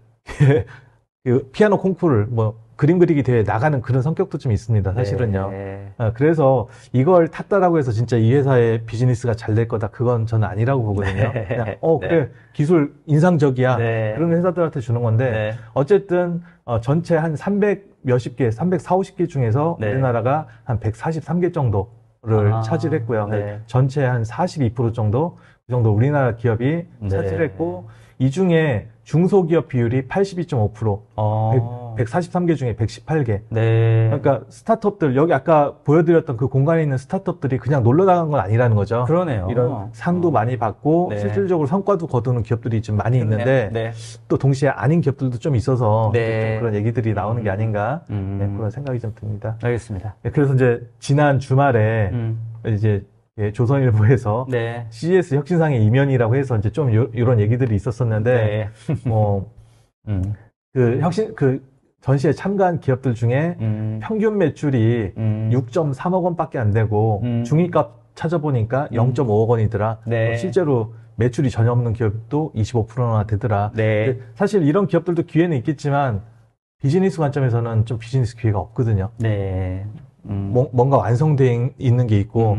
그 피아노 콩쿠르 그림 그리기 대회 나가는 그런 성격도 좀 있습니다. 사실은요.
네.
그래서 이걸 탔다라고 해서 진짜 이 회사의 비즈니스가 잘 될 거다. 그건 저는 아니라고 보거든요.
네.
그냥 그래 기술 인상적이야.
네.
그런 회사들한테 주는 건데
네.
어쨌든 전체 한 300 몇십 개, 340, 50개 중에서
네.
우리나라가 한 143개 정도를 차지했고요.
네.
전체 한 42% 정도 그 정도 우리나라 기업이
네.
차지했고 이 중에 중소기업 비율이 82.5%, 143개 중에 118개.
네.
그러니까 스타트업들, 여기 아까 보여드렸던 그 공간에 있는 스타트업들이 그냥 놀러 나간 건 아니라는 거죠.
그러네요.
이런 상도 많이 받고
네.
실질적으로 성과도 거두는 기업들이 좀 많이 있는데
네.
또 동시에 아닌 기업들도 좀 있어서
네.
좀 그런 얘기들이 나오는 게 아닌가 네, 그런 생각이 좀 듭니다.
알겠습니다.
네, 그래서 이제 지난 주말에 이제 조선일보에서
네.
CES 혁신상의 이면이라고 해서 이제 좀 이런 얘기들이 있었었는데 그 전시에 참가한 기업들 중에 평균 매출이 6.3억 원밖에 안 되고 중위값 찾아보니까 0.5억 원이더라.
네.
실제로 매출이 전혀 없는 기업도 25%나 되더라.
네.
근데 사실 이런 기업들도 기회는 있겠지만 비즈니스 관점에서는 좀 비즈니스 기회가 없거든요.
네.
뭔가 완성되어 있는 게 있고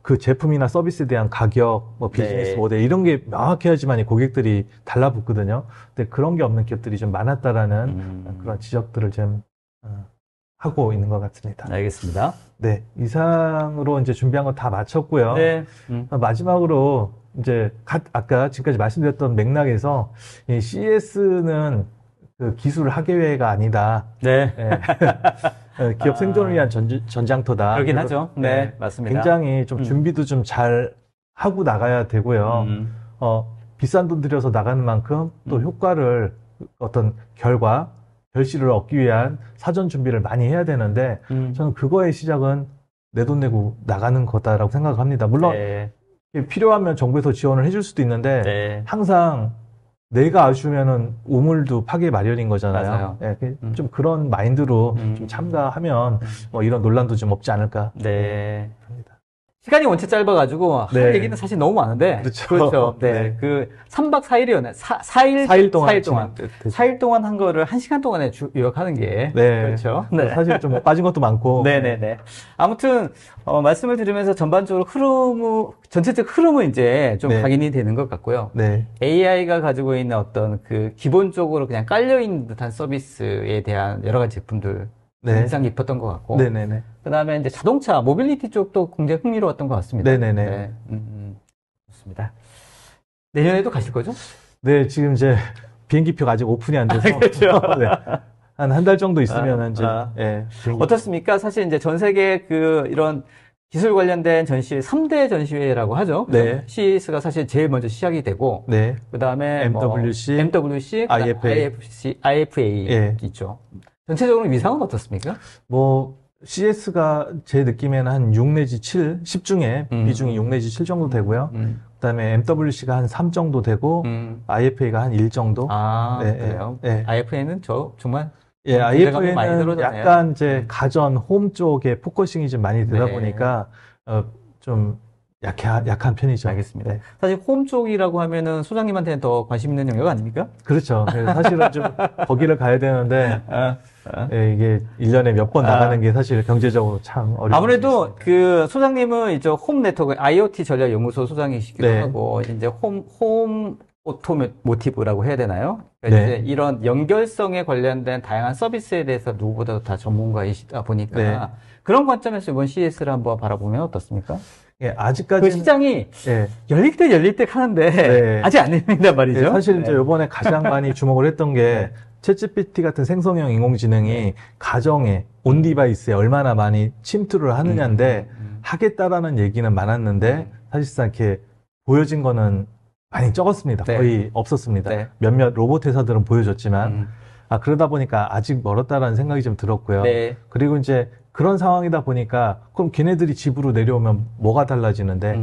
그 제품이나 서비스에 대한 가격, 뭐 비즈니스
네.
모델 이런 게 명확해야지만 고객들이 달라붙거든요. 근데 그런 게 없는 기업들이 좀 많았다라는 그런 지적들을 좀 하고 있는 것 같습니다.
알겠습니다.
네, 이상으로 이제 준비한 거 다 마쳤고요.
네.
마지막으로 이제 아까 지금까지 말씀드렸던 맥락에서 이 CES는 그 기술 학예회가 아니다.
네.
기업 생존을 위한 전장터다.
그러긴 하죠. 네, 맞습니다.
굉장히 좀 준비도 좀 잘 하고 나가야 되고요. 비싼 돈 들여서 나가는 만큼 또 효과를 어떤 결실을 얻기 위한 사전 준비를 많이 해야 되는데 저는 그거의 시작은 내 돈 내고 나가는 거다라고 생각을 합니다. 물론
네.
필요하면 정부에서 지원을 해줄 수도 있는데
네.
항상 내가 아쉬우면은 우물도 파괴 마련인 거잖아요.
맞아요.
예, 좀 그런 마인드로 좀 참가하면 뭐 이런 논란도 좀 없지 않을까.
네.
합니다.
시간이 원체 짧아가지고
네.
할 얘기는 사실 너무 많은데.
그렇죠.
그렇죠. 네.
네.
그 3박 4일이었네. 4일 동안. 4일 동안 한 거를 1시간 동안에 요약하는 게.
네.
그렇죠. 네.
사실 좀 빠진 것도 많고.
네네네. 아무튼, 말씀을 들으면서 전반적으로 전체적 흐름은 이제 좀
네.
각인이 되는 것 같고요.
네.
AI가 가지고 있는 어떤 그 기본적으로 그냥 깔려있는 듯한 서비스에 대한 여러 가지 제품들.
네.
인상 깊었던 것 같고.
네네네.
그 다음에 이제 자동차, 모빌리티 쪽도 굉장히 흥미로웠던 것 같습니다.
네네네.
네. 좋습니다. 내년에도 가실 거죠?
네, 지금 이제 비행기표가 아직 오픈이 안 돼서.
그렇죠.
네. 한 달 정도 있으면 이제. 예,
어떻습니까? 사실 이제 전 세계 이런 기술 관련된 전시회, 3대 전시회라고 하죠.
네.
CES가 사실 제일 먼저 시작이 되고.
네.
그 다음에
MWC,
IFA
예.
있죠. 전체적으로 위상은 어떻습니까?
뭐, CS가 제 느낌에는 한 6 내지 7, 10 중에 비중이 6 내지 7 정도 되고요. 그 다음에 MWC가 한 3 정도 되고, IFA가 한 1 정도.
아,
네,
그래요?
네.
IFA는 정말.
예,
IFA는 많이
IFA는
들어졌네요.
약간 이제 가전, 홈 쪽에 포커싱이 좀 많이 되다
네.
보니까, 좀 약한 편이죠.
알겠습니다.
네.
사실 홈 쪽이라고 하면은 소장님한테는 더 관심 있는 영역 아닙니까?
그렇죠. 그래서 사실은 좀 거기를 가야 되는데, 예, 이게 1년에 몇 번 나가는 게 사실 경제적으로 참 어려운.
아무래도 그 소장님은 이제 홈 네트워크 IoT 전략 연구소 소장이시기도
네.
하고 이제 홈 오토모티브라고 해야 되나요? 그러니까
네.
이제 이런 연결성에 관련된 다양한 서비스에 대해서 누구보다도 다 전문가이시다 보니까
네.
그런 관점에서 이번 CES를 한번 바라보면 어떻습니까?
예, 아직까지
그 시장이
예,
열릴 때 하는데
네.
아직 안 열린단 말이죠.
예, 사실 이제
네.
이번에 가장 많이 주목을 했던 게 챗GPT 같은 생성형 인공지능이 가정에 온 디바이스에 얼마나 많이 침투를 하느냐인데 하겠다라는 얘기는 많았는데 사실상 이렇게 보여진 거는 많이 적었습니다.
네.
거의 없었습니다.
네.
몇몇 로봇 회사들은 보여줬지만 그러다 보니까 아직 멀었다라는 생각이 좀 들었고요.
네.
그리고 이제 그런 상황이다 보니까 그럼 걔네들이 집으로 내려오면 뭐가 달라지는데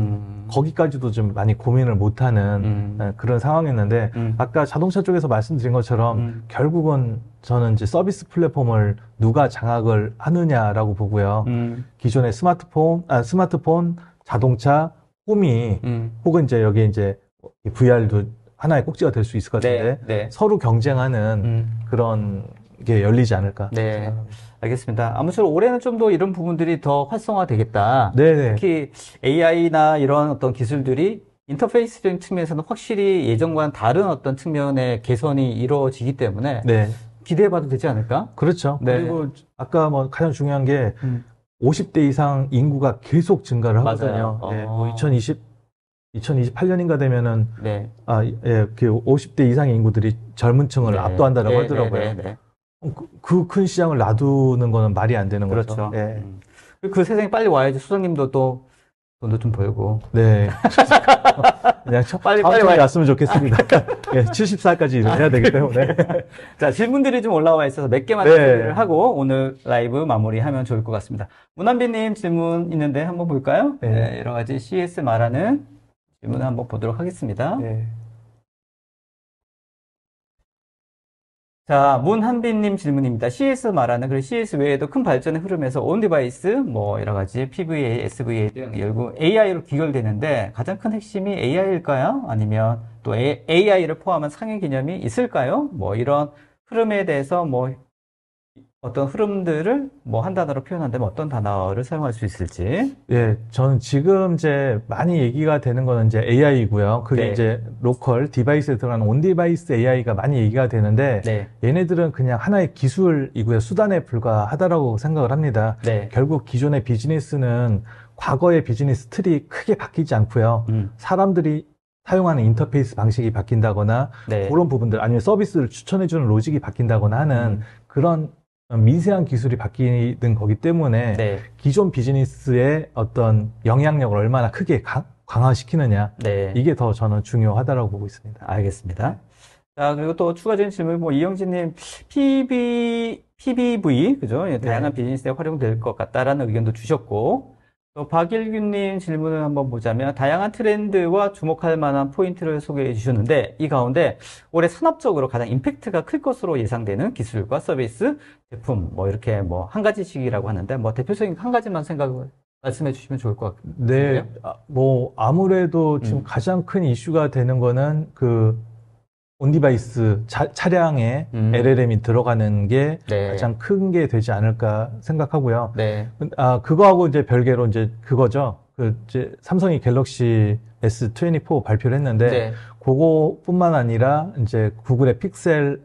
거기까지도 좀 많이 고민을 못하는 그런 상황이었는데 아까 자동차 쪽에서 말씀드린 것처럼 결국은 저는 이제 서비스 플랫폼을 누가 장악을 하느냐라고 보고요. 기존의 스마트폰, 자동차, 홈이 혹은 이제 여기 이제 VR도 하나의 꼭지가 될 수 있을 것 같은데
네.
서로 경쟁하는 그런 게 열리지 않을까.
네. 알겠습니다. 아무쪼록 올해는 좀 더 이런 부분들이 더 활성화되겠다.
네네.
특히 AI나 이런 어떤 기술들이 인터페이스적인 측면에서는 확실히 예전과는 다른 어떤 측면의 개선이 이루어지기 때문에
네.
기대해봐도 되지 않을까?
그렇죠.
네.
그리고 아까 뭐 가장 중요한 게 50대 이상 인구가 계속 증가를 하거든요.
맞아요.
예, 뭐 2028년인가 되면은
네.
그 50대 이상의 인구들이 젊은 층을
네.
압도한다라고
네,
하더라고요.
네, 네, 네.
그 큰 시장을 놔두는 거는 말이 안 되는
그렇죠.
거죠. 예.
그 세상이 빨리 와야지 소장님도 또 돈도 좀 벌고.
네. 그냥
빨리
왔으면 좋겠습니다. 예, 70살까지 일을 해야 되기 때문에.
자, 질문들이 좀 올라와 있어서 몇 개만
네.
준비를 하고 오늘 라이브 마무리하면 좋을 것 같습니다. 문한빈님 질문 있는데 한번 볼까요?
네.
네, 여러 가지 CS 말하는 질문을 한번 보도록 하겠습니다.
예.
자, 문한빈님 질문입니다. CS 말하는 그 CS 외에도 큰 발전의 흐름에서 온 디바이스, 뭐 여러 가지 PVA, SVA 등 결국 AI로 귀결되는데 가장 큰 핵심이 AI일까요? 아니면 또 AI를 포함한 상용 개념이 있을까요? 뭐 이런 흐름에 대해서 뭐 어떤 흐름들을 뭐 한 단어로 표현한다면 어떤 단어를 사용할 수 있을지.
예, 저는 지금 이제 많이 얘기가 되는 거는 이제 AI이고요. 그게
네.
이제 로컬 디바이스에 들어가는 온 디바이스 AI가 많이 얘기가 되는데
네.
얘네들은 그냥 하나의 기술이고요. 수단에 불과하다라고 생각을 합니다.
네.
결국 기존의 비즈니스는 과거의 비즈니스 틀이 크게 바뀌지 않고요. 사람들이 사용하는 인터페이스 방식이 바뀐다거나
네.
그런 부분들 아니면 서비스를 추천해주는 로직이 바뀐다거나 하는 그런 미세한 기술이 바뀌는 거기 때문에
네.
기존 비즈니스의 어떤 영향력을 얼마나 크게 강화시키느냐
네.
이게 더 저는 중요하다고 보고 있습니다.
알겠습니다. 자, 그리고 또 추가적인 질문, 뭐, 이영진님, PBV, 그죠? 예, 다양한 비즈니스에 활용될 것 같다라는 의견도 주셨고, 또 박일균님 질문을 한번 보자면, 다양한 트렌드와 주목할 만한 포인트를 소개해 주셨는데, 이 가운데 올해 산업적으로 가장 임팩트가 클 것으로 예상되는 기술과 서비스, 제품, 뭐, 이렇게 뭐, 한 가지씩이라고 하는데, 뭐, 대표적인 한 가지만 말씀해 주시면 좋을 것 같아요.
네, 뭐, 아무래도 지금 가장 큰 이슈가 되는 거는 온디바이스 차량에 LLM이 들어가는 게
네.
가장 큰 게 되지 않을까 생각하고요.
네.
그거하고 이제 별개로 이제 그거죠. 이제 삼성이 갤럭시 S24 발표를 했는데,
네.
그거뿐만 아니라 이제 구글의 픽셀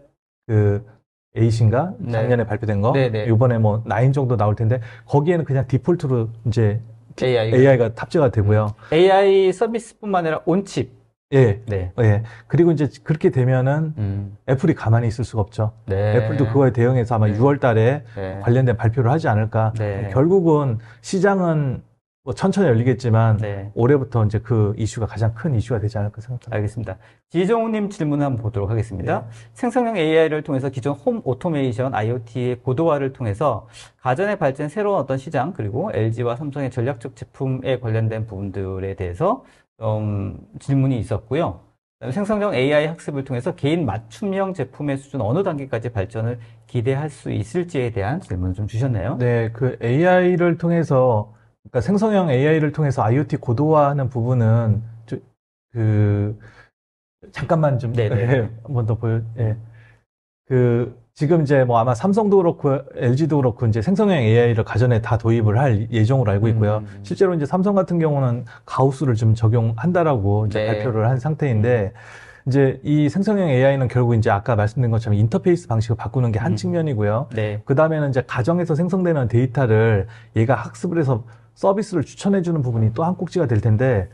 8인가?
네.
작년에 발표된 거.
네, 네.
이번에 뭐 9 정도 나올 텐데, 거기에는 그냥 디폴트로 이제 AI가 탑재가 되고요.
AI 서비스뿐만 아니라 온칩.
예.
네.
예. 그리고 이제 그렇게 되면은 애플이 가만히 있을 수가 없죠.
네.
애플도 그거에 대응해서 아마 6월 달에
네.
관련된 발표를 하지 않을까.
네.
결국은 시장은 뭐 천천히 열리겠지만
네.
올해부터 이제 그 이슈가 가장 큰 이슈가 되지 않을까 생각합니다.
알겠습니다. 지종우님 질문 한번 보도록 하겠습니다. 생성형 AI를 통해서 기존 홈 오토메이션 IoT의 고도화를 통해서 가전에 발전 새로운 어떤 시장 그리고 LG와 삼성의 전략적 제품에 관련된 부분들에 대해서 질문이 있었고요. 생성형 AI 학습을 통해서 개인 맞춤형 제품의 수준 어느 단계까지 발전을 기대할 수 있을지에 대한 질문을 좀 주셨네요.
네, AI를 통해서 그러니까 생성형 AI를 통해서 IoT 고도화하는 부분은 잠깐만 좀 한 번 더 예. 지금 이제 뭐 아마 삼성도 그렇고 LG도 그렇고 이제 생성형 AI를 가전에 다 도입을 할 예정으로 알고 있고요. 실제로 이제 삼성 같은 경우는 가우스를 좀 적용한다라고 이제 발표를 한 상태인데 이제 이 생성형 AI는 결국 이제 아까 말씀드린 것처럼 인터페이스 방식을 바꾸는 게 한 측면이고요.
네.
그 다음에는 이제 가정에서 생성되는 데이터를 얘가 학습을 해서 서비스를 추천해주는 부분이 또 한 꼭지가 될 텐데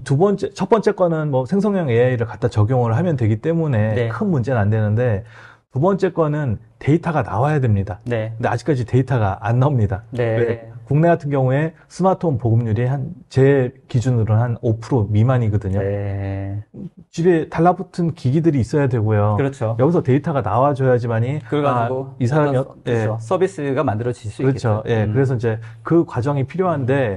첫 번째 거는 뭐 생성형 AI를 갖다 적용을 하면 되기 때문에 큰 문제는 안 되는데 두 번째 거는 데이터가 나와야 됩니다.
네.
근데 아직까지 데이터가 안 나옵니다.
네.
국내 같은 경우에 스마트홈 보급률이 제 기준으로는 한 5% 미만이거든요.
네.
집에 달라붙은 기기들이 있어야 되고요.
그렇죠.
여기서 데이터가 나와줘야지만이
그래가지고
이 사람이
그렇죠. 서비스가 만들어질 수 있겠죠.
그렇죠. 예. 그래서 이제 그 과정이 필요한데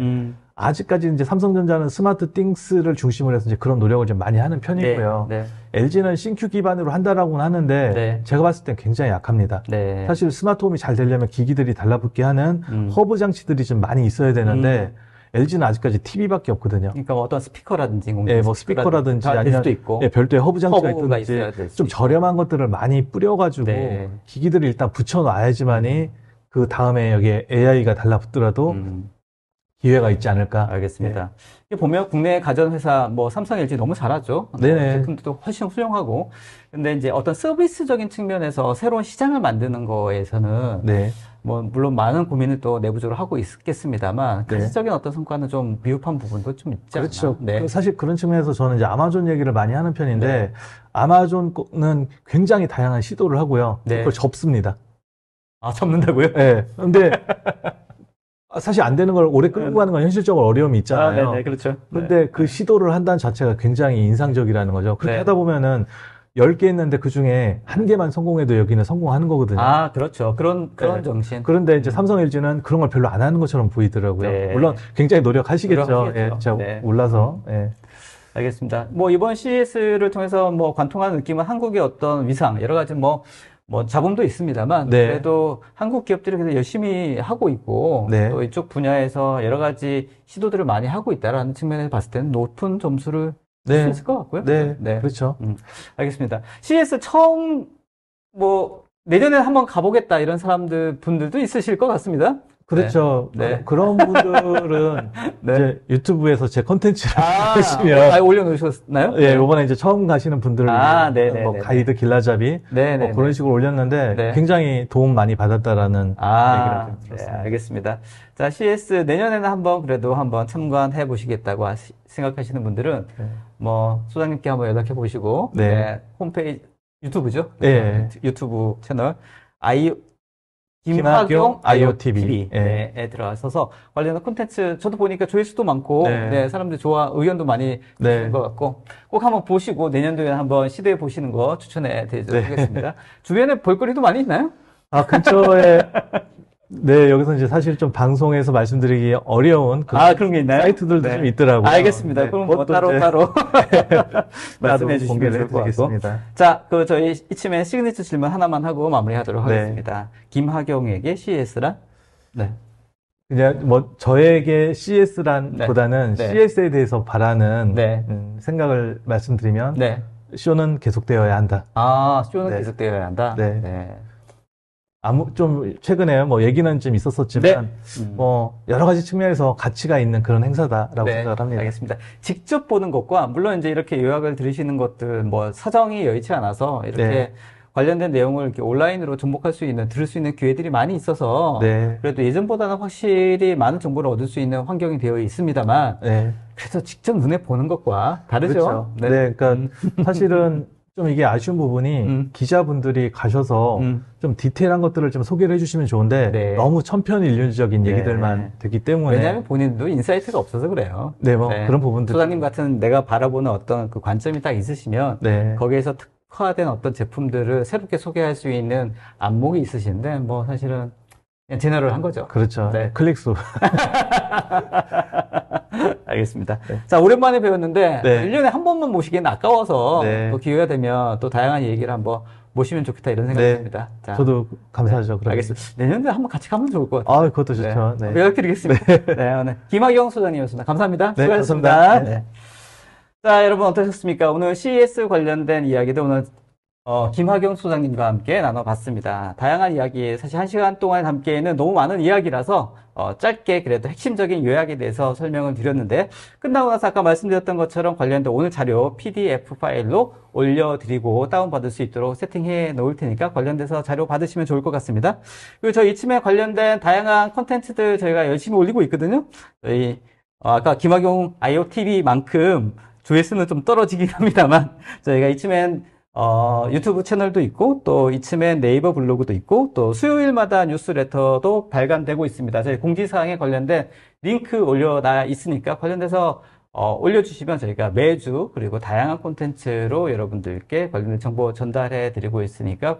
아직까지 이제 삼성전자는 스마트 띵스를 중심으로 해서 이제 그런 노력을 좀 많이 하는 편이고요.
네.
LG는 신규 기반으로 한다라고는 하는데 제가 봤을 땐 굉장히 약합니다.
네.
사실 스마트홈이 잘 되려면 기기들이 달라붙게 하는 허브 장치들이 좀 많이 있어야 되는데 LG는 아직까지 TV밖에 없거든요.
그러니까 어떤 스피커라든지,
예, 뭐 스피커라든지 아니면
수도 있고.
예, 별도의 허브 장치가 있든지 좀 저렴한 것들을 많이 뿌려가지고 기기들을 일단 붙여놔야지만이 그 다음에 여기에 AI가 달라붙더라도 기회가 있지 않을까.
알겠습니다. 보면 국내 가전회사, 뭐, 삼성, LG 너무 잘하죠.
네네.
제품들도 훨씬 훌륭하고. 근데 이제 어떤 서비스적인 측면에서 새로운 시장을 만드는 거에서는, 뭐, 물론 많은 고민을 또 내부적으로 하고 있겠습니다만, 가시적인 어떤 성과는 좀 미흡한 부분도 좀 있지 않나요?
그렇죠. 사실 그런 측면에서 저는 이제 아마존 얘기를 많이 하는 편인데, 아마존은 굉장히 다양한 시도를 하고요. 그걸 접습니다.
아, 접는다고요?
네. 근데, 사실 안 되는 걸 오래 끌고 가는 건 현실적으로 어려움이 있잖아요.
네, 그렇죠.
근데 그 시도를 한다는 자체가 굉장히 인상적이라는 거죠. 그렇게 하다 보면은 10개 있는데 그 중에 1개만 성공해도 여기는 성공하는 거거든요.
아, 그렇죠. 그런 정신.
그런데 이제 삼성, LG는 그런 걸 별로 안 하는 것처럼 보이더라고요. 물론 굉장히 노력하시겠죠. 제가 몰라서.
알겠습니다. 뭐 이번 CES를 통해서 뭐 관통하는 느낌은 한국의 어떤 위상, 여러 가지 뭐 뭐 자본도 있습니다만
네.
그래도 한국 기업들이 그래도 열심히 하고 있고
네.
또 이쪽 분야에서 여러 가지 시도들을 많이 하고 있다라는 측면에서 봤을 때는 높은 점수를 줄 수
네.
있을 것 같고요.
네. 그렇죠.
알겠습니다. CS 처음 뭐 내년에 한번 가보겠다 이런 분들도 있으실 것 같습니다.
그렇죠.
네.
그런 분들은
네.
이제 유튜브에서 제 컨텐츠를 보시면
올려놓으셨나요?
예, 이번에 이제 처음 가시는 분들을 위해
네네.
뭐 가이드 길라잡이
네네.
그런 식으로 올렸는데
네.
굉장히 도움 많이 받았다라는 얘기를 좀
네,
들었습니다.
알겠습니다. 자, CS 내년에는 그래도 한번 참관해 보시겠다고 생각하시는 분들은
네.
뭐 소장님께 한번 연락해 보시고
네.
홈페이지 유튜브죠?
네.
유튜브 채널
김학용 IoTV
에 들어가셔서 관련한 콘텐츠 저도 보니까 조회수도 많고
네.
사람들 의견도 많이
네.
주는 것 같고 꼭 한번 보시고 내년도에 한번 시도해 보시는 거 추천해 드리도록
네.
하겠습니다. 주변에 볼거리도 많이 있나요?
근처에 네, 여기서 이제 사실 좀 방송에서 말씀드리기 어려운
그런 게 있나요?
사이트들도 좀 있더라고요.
알겠습니다.
네,
그럼 뭐
그것도 이제
따로 말씀해
나도
주시면
공개를
좋을 것 같고.
해드리겠습니다.
자, 저희 이쯤에 시그니처 질문 하나만 하고 마무리하도록
네.
하겠습니다. 김학용에게 CS란? 네.
그냥 뭐 저에게 CS란
네.
보다는
네.
CS에 대해서 바라는
네.
생각을 말씀드리면
네.
쇼는 계속되어야 한다.
쇼는
네.
계속되어야 한다?
네. 좀 최근에 뭐 얘기는 좀 있었었지만 뭐 여러 가지 측면에서 가치가 있는 그런 행사다라고 생각을 합니다.
알겠습니다. 직접 보는 것과 물론 이제 이렇게 요약을 들으시는 것들 뭐 사정이 여의치 않아서 이렇게 관련된 내용을 이렇게 온라인으로 접목할 수 있는 들을 수 있는 기회들이 많이 있어서 그래도 예전보다는 확실히 많은 정보를 얻을 수 있는 환경이 되어 있습니다만 그래서 직접 눈에 보는 것과 다르죠.
그렇죠. 그러니까 사실은 좀 이게 아쉬운 부분이 기자분들이 가셔서 좀 디테일한 것들을 좀 소개를 해주시면 좋은데 너무 천편일률적인 얘기들만 되기 때문에
왜냐하면 본인도 인사이트가 없어서 그래요.
그런 부분들
소장님 같은 내가 바라보는 어떤 그 관점이 딱 있으시면 거기에서 특화된 어떤 제품들을 새롭게 소개할 수 있는 안목이 있으신데 뭐 사실은 그냥 제너럴한 거죠.
그렇죠. 클릭수.
알겠습니다. 자, 오랜만에 배웠는데 1년에 한 번만 모시기엔 아까워서 또 기회가 되면 또 다양한 얘기를 한번 모시면 좋겠다 이런 생각이 듭니다. 자,
저도 감사하죠.
알겠습니다. 내년도에 한번 같이 가면 좋을 것 같아요.
그것도 좋죠.
연락드리겠습니다. 오늘 김학용 소장님이었습니다. 감사합니다. 수고하셨습니다.
감사합니다.
자, 여러분 어떠셨습니까? 오늘 CES 관련된 이야기도 오늘 김학용 소장님과 함께 나눠봤습니다. 다양한 이야기, 사실 1시간 동안 담기에는 너무 많은 이야기라서 짧게 그래도 핵심적인 요약에 대해서 설명을 드렸는데 끝나고 나서 아까 말씀드렸던 것처럼 관련된 오늘 자료 PDF 파일로 올려드리고 다운받을 수 있도록 세팅해 놓을 테니까 관련돼서 자료 받으시면 좋을 것 같습니다. 그리고 저희 이쯤에 관련된 다양한 콘텐츠들 저희가 열심히 올리고 있거든요. 저희 아까 김학용 IoTV만큼 조회수는 좀 떨어지긴 합니다만 저희가 이쯤엔 유튜브 채널도 있고, 또 이쯤엔 네이버 블로그도 있고, 또 수요일마다 뉴스레터도 발간되고 있습니다. 저희 공지사항에 관련된 링크 올려놔 있으니까 관련돼서 올려주시면 저희가 매주 그리고 다양한 콘텐츠로 여러분들께 관련된 정보 전달해 드리고 있으니까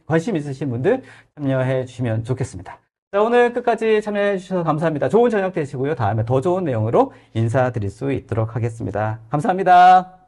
관심 있으신 분들 참여해 주시면 좋겠습니다. 자, 오늘 끝까지 참여해 주셔서 감사합니다. 좋은 저녁 되시고요. 다음에 더 좋은 내용으로 인사드릴 수 있도록 하겠습니다. 감사합니다.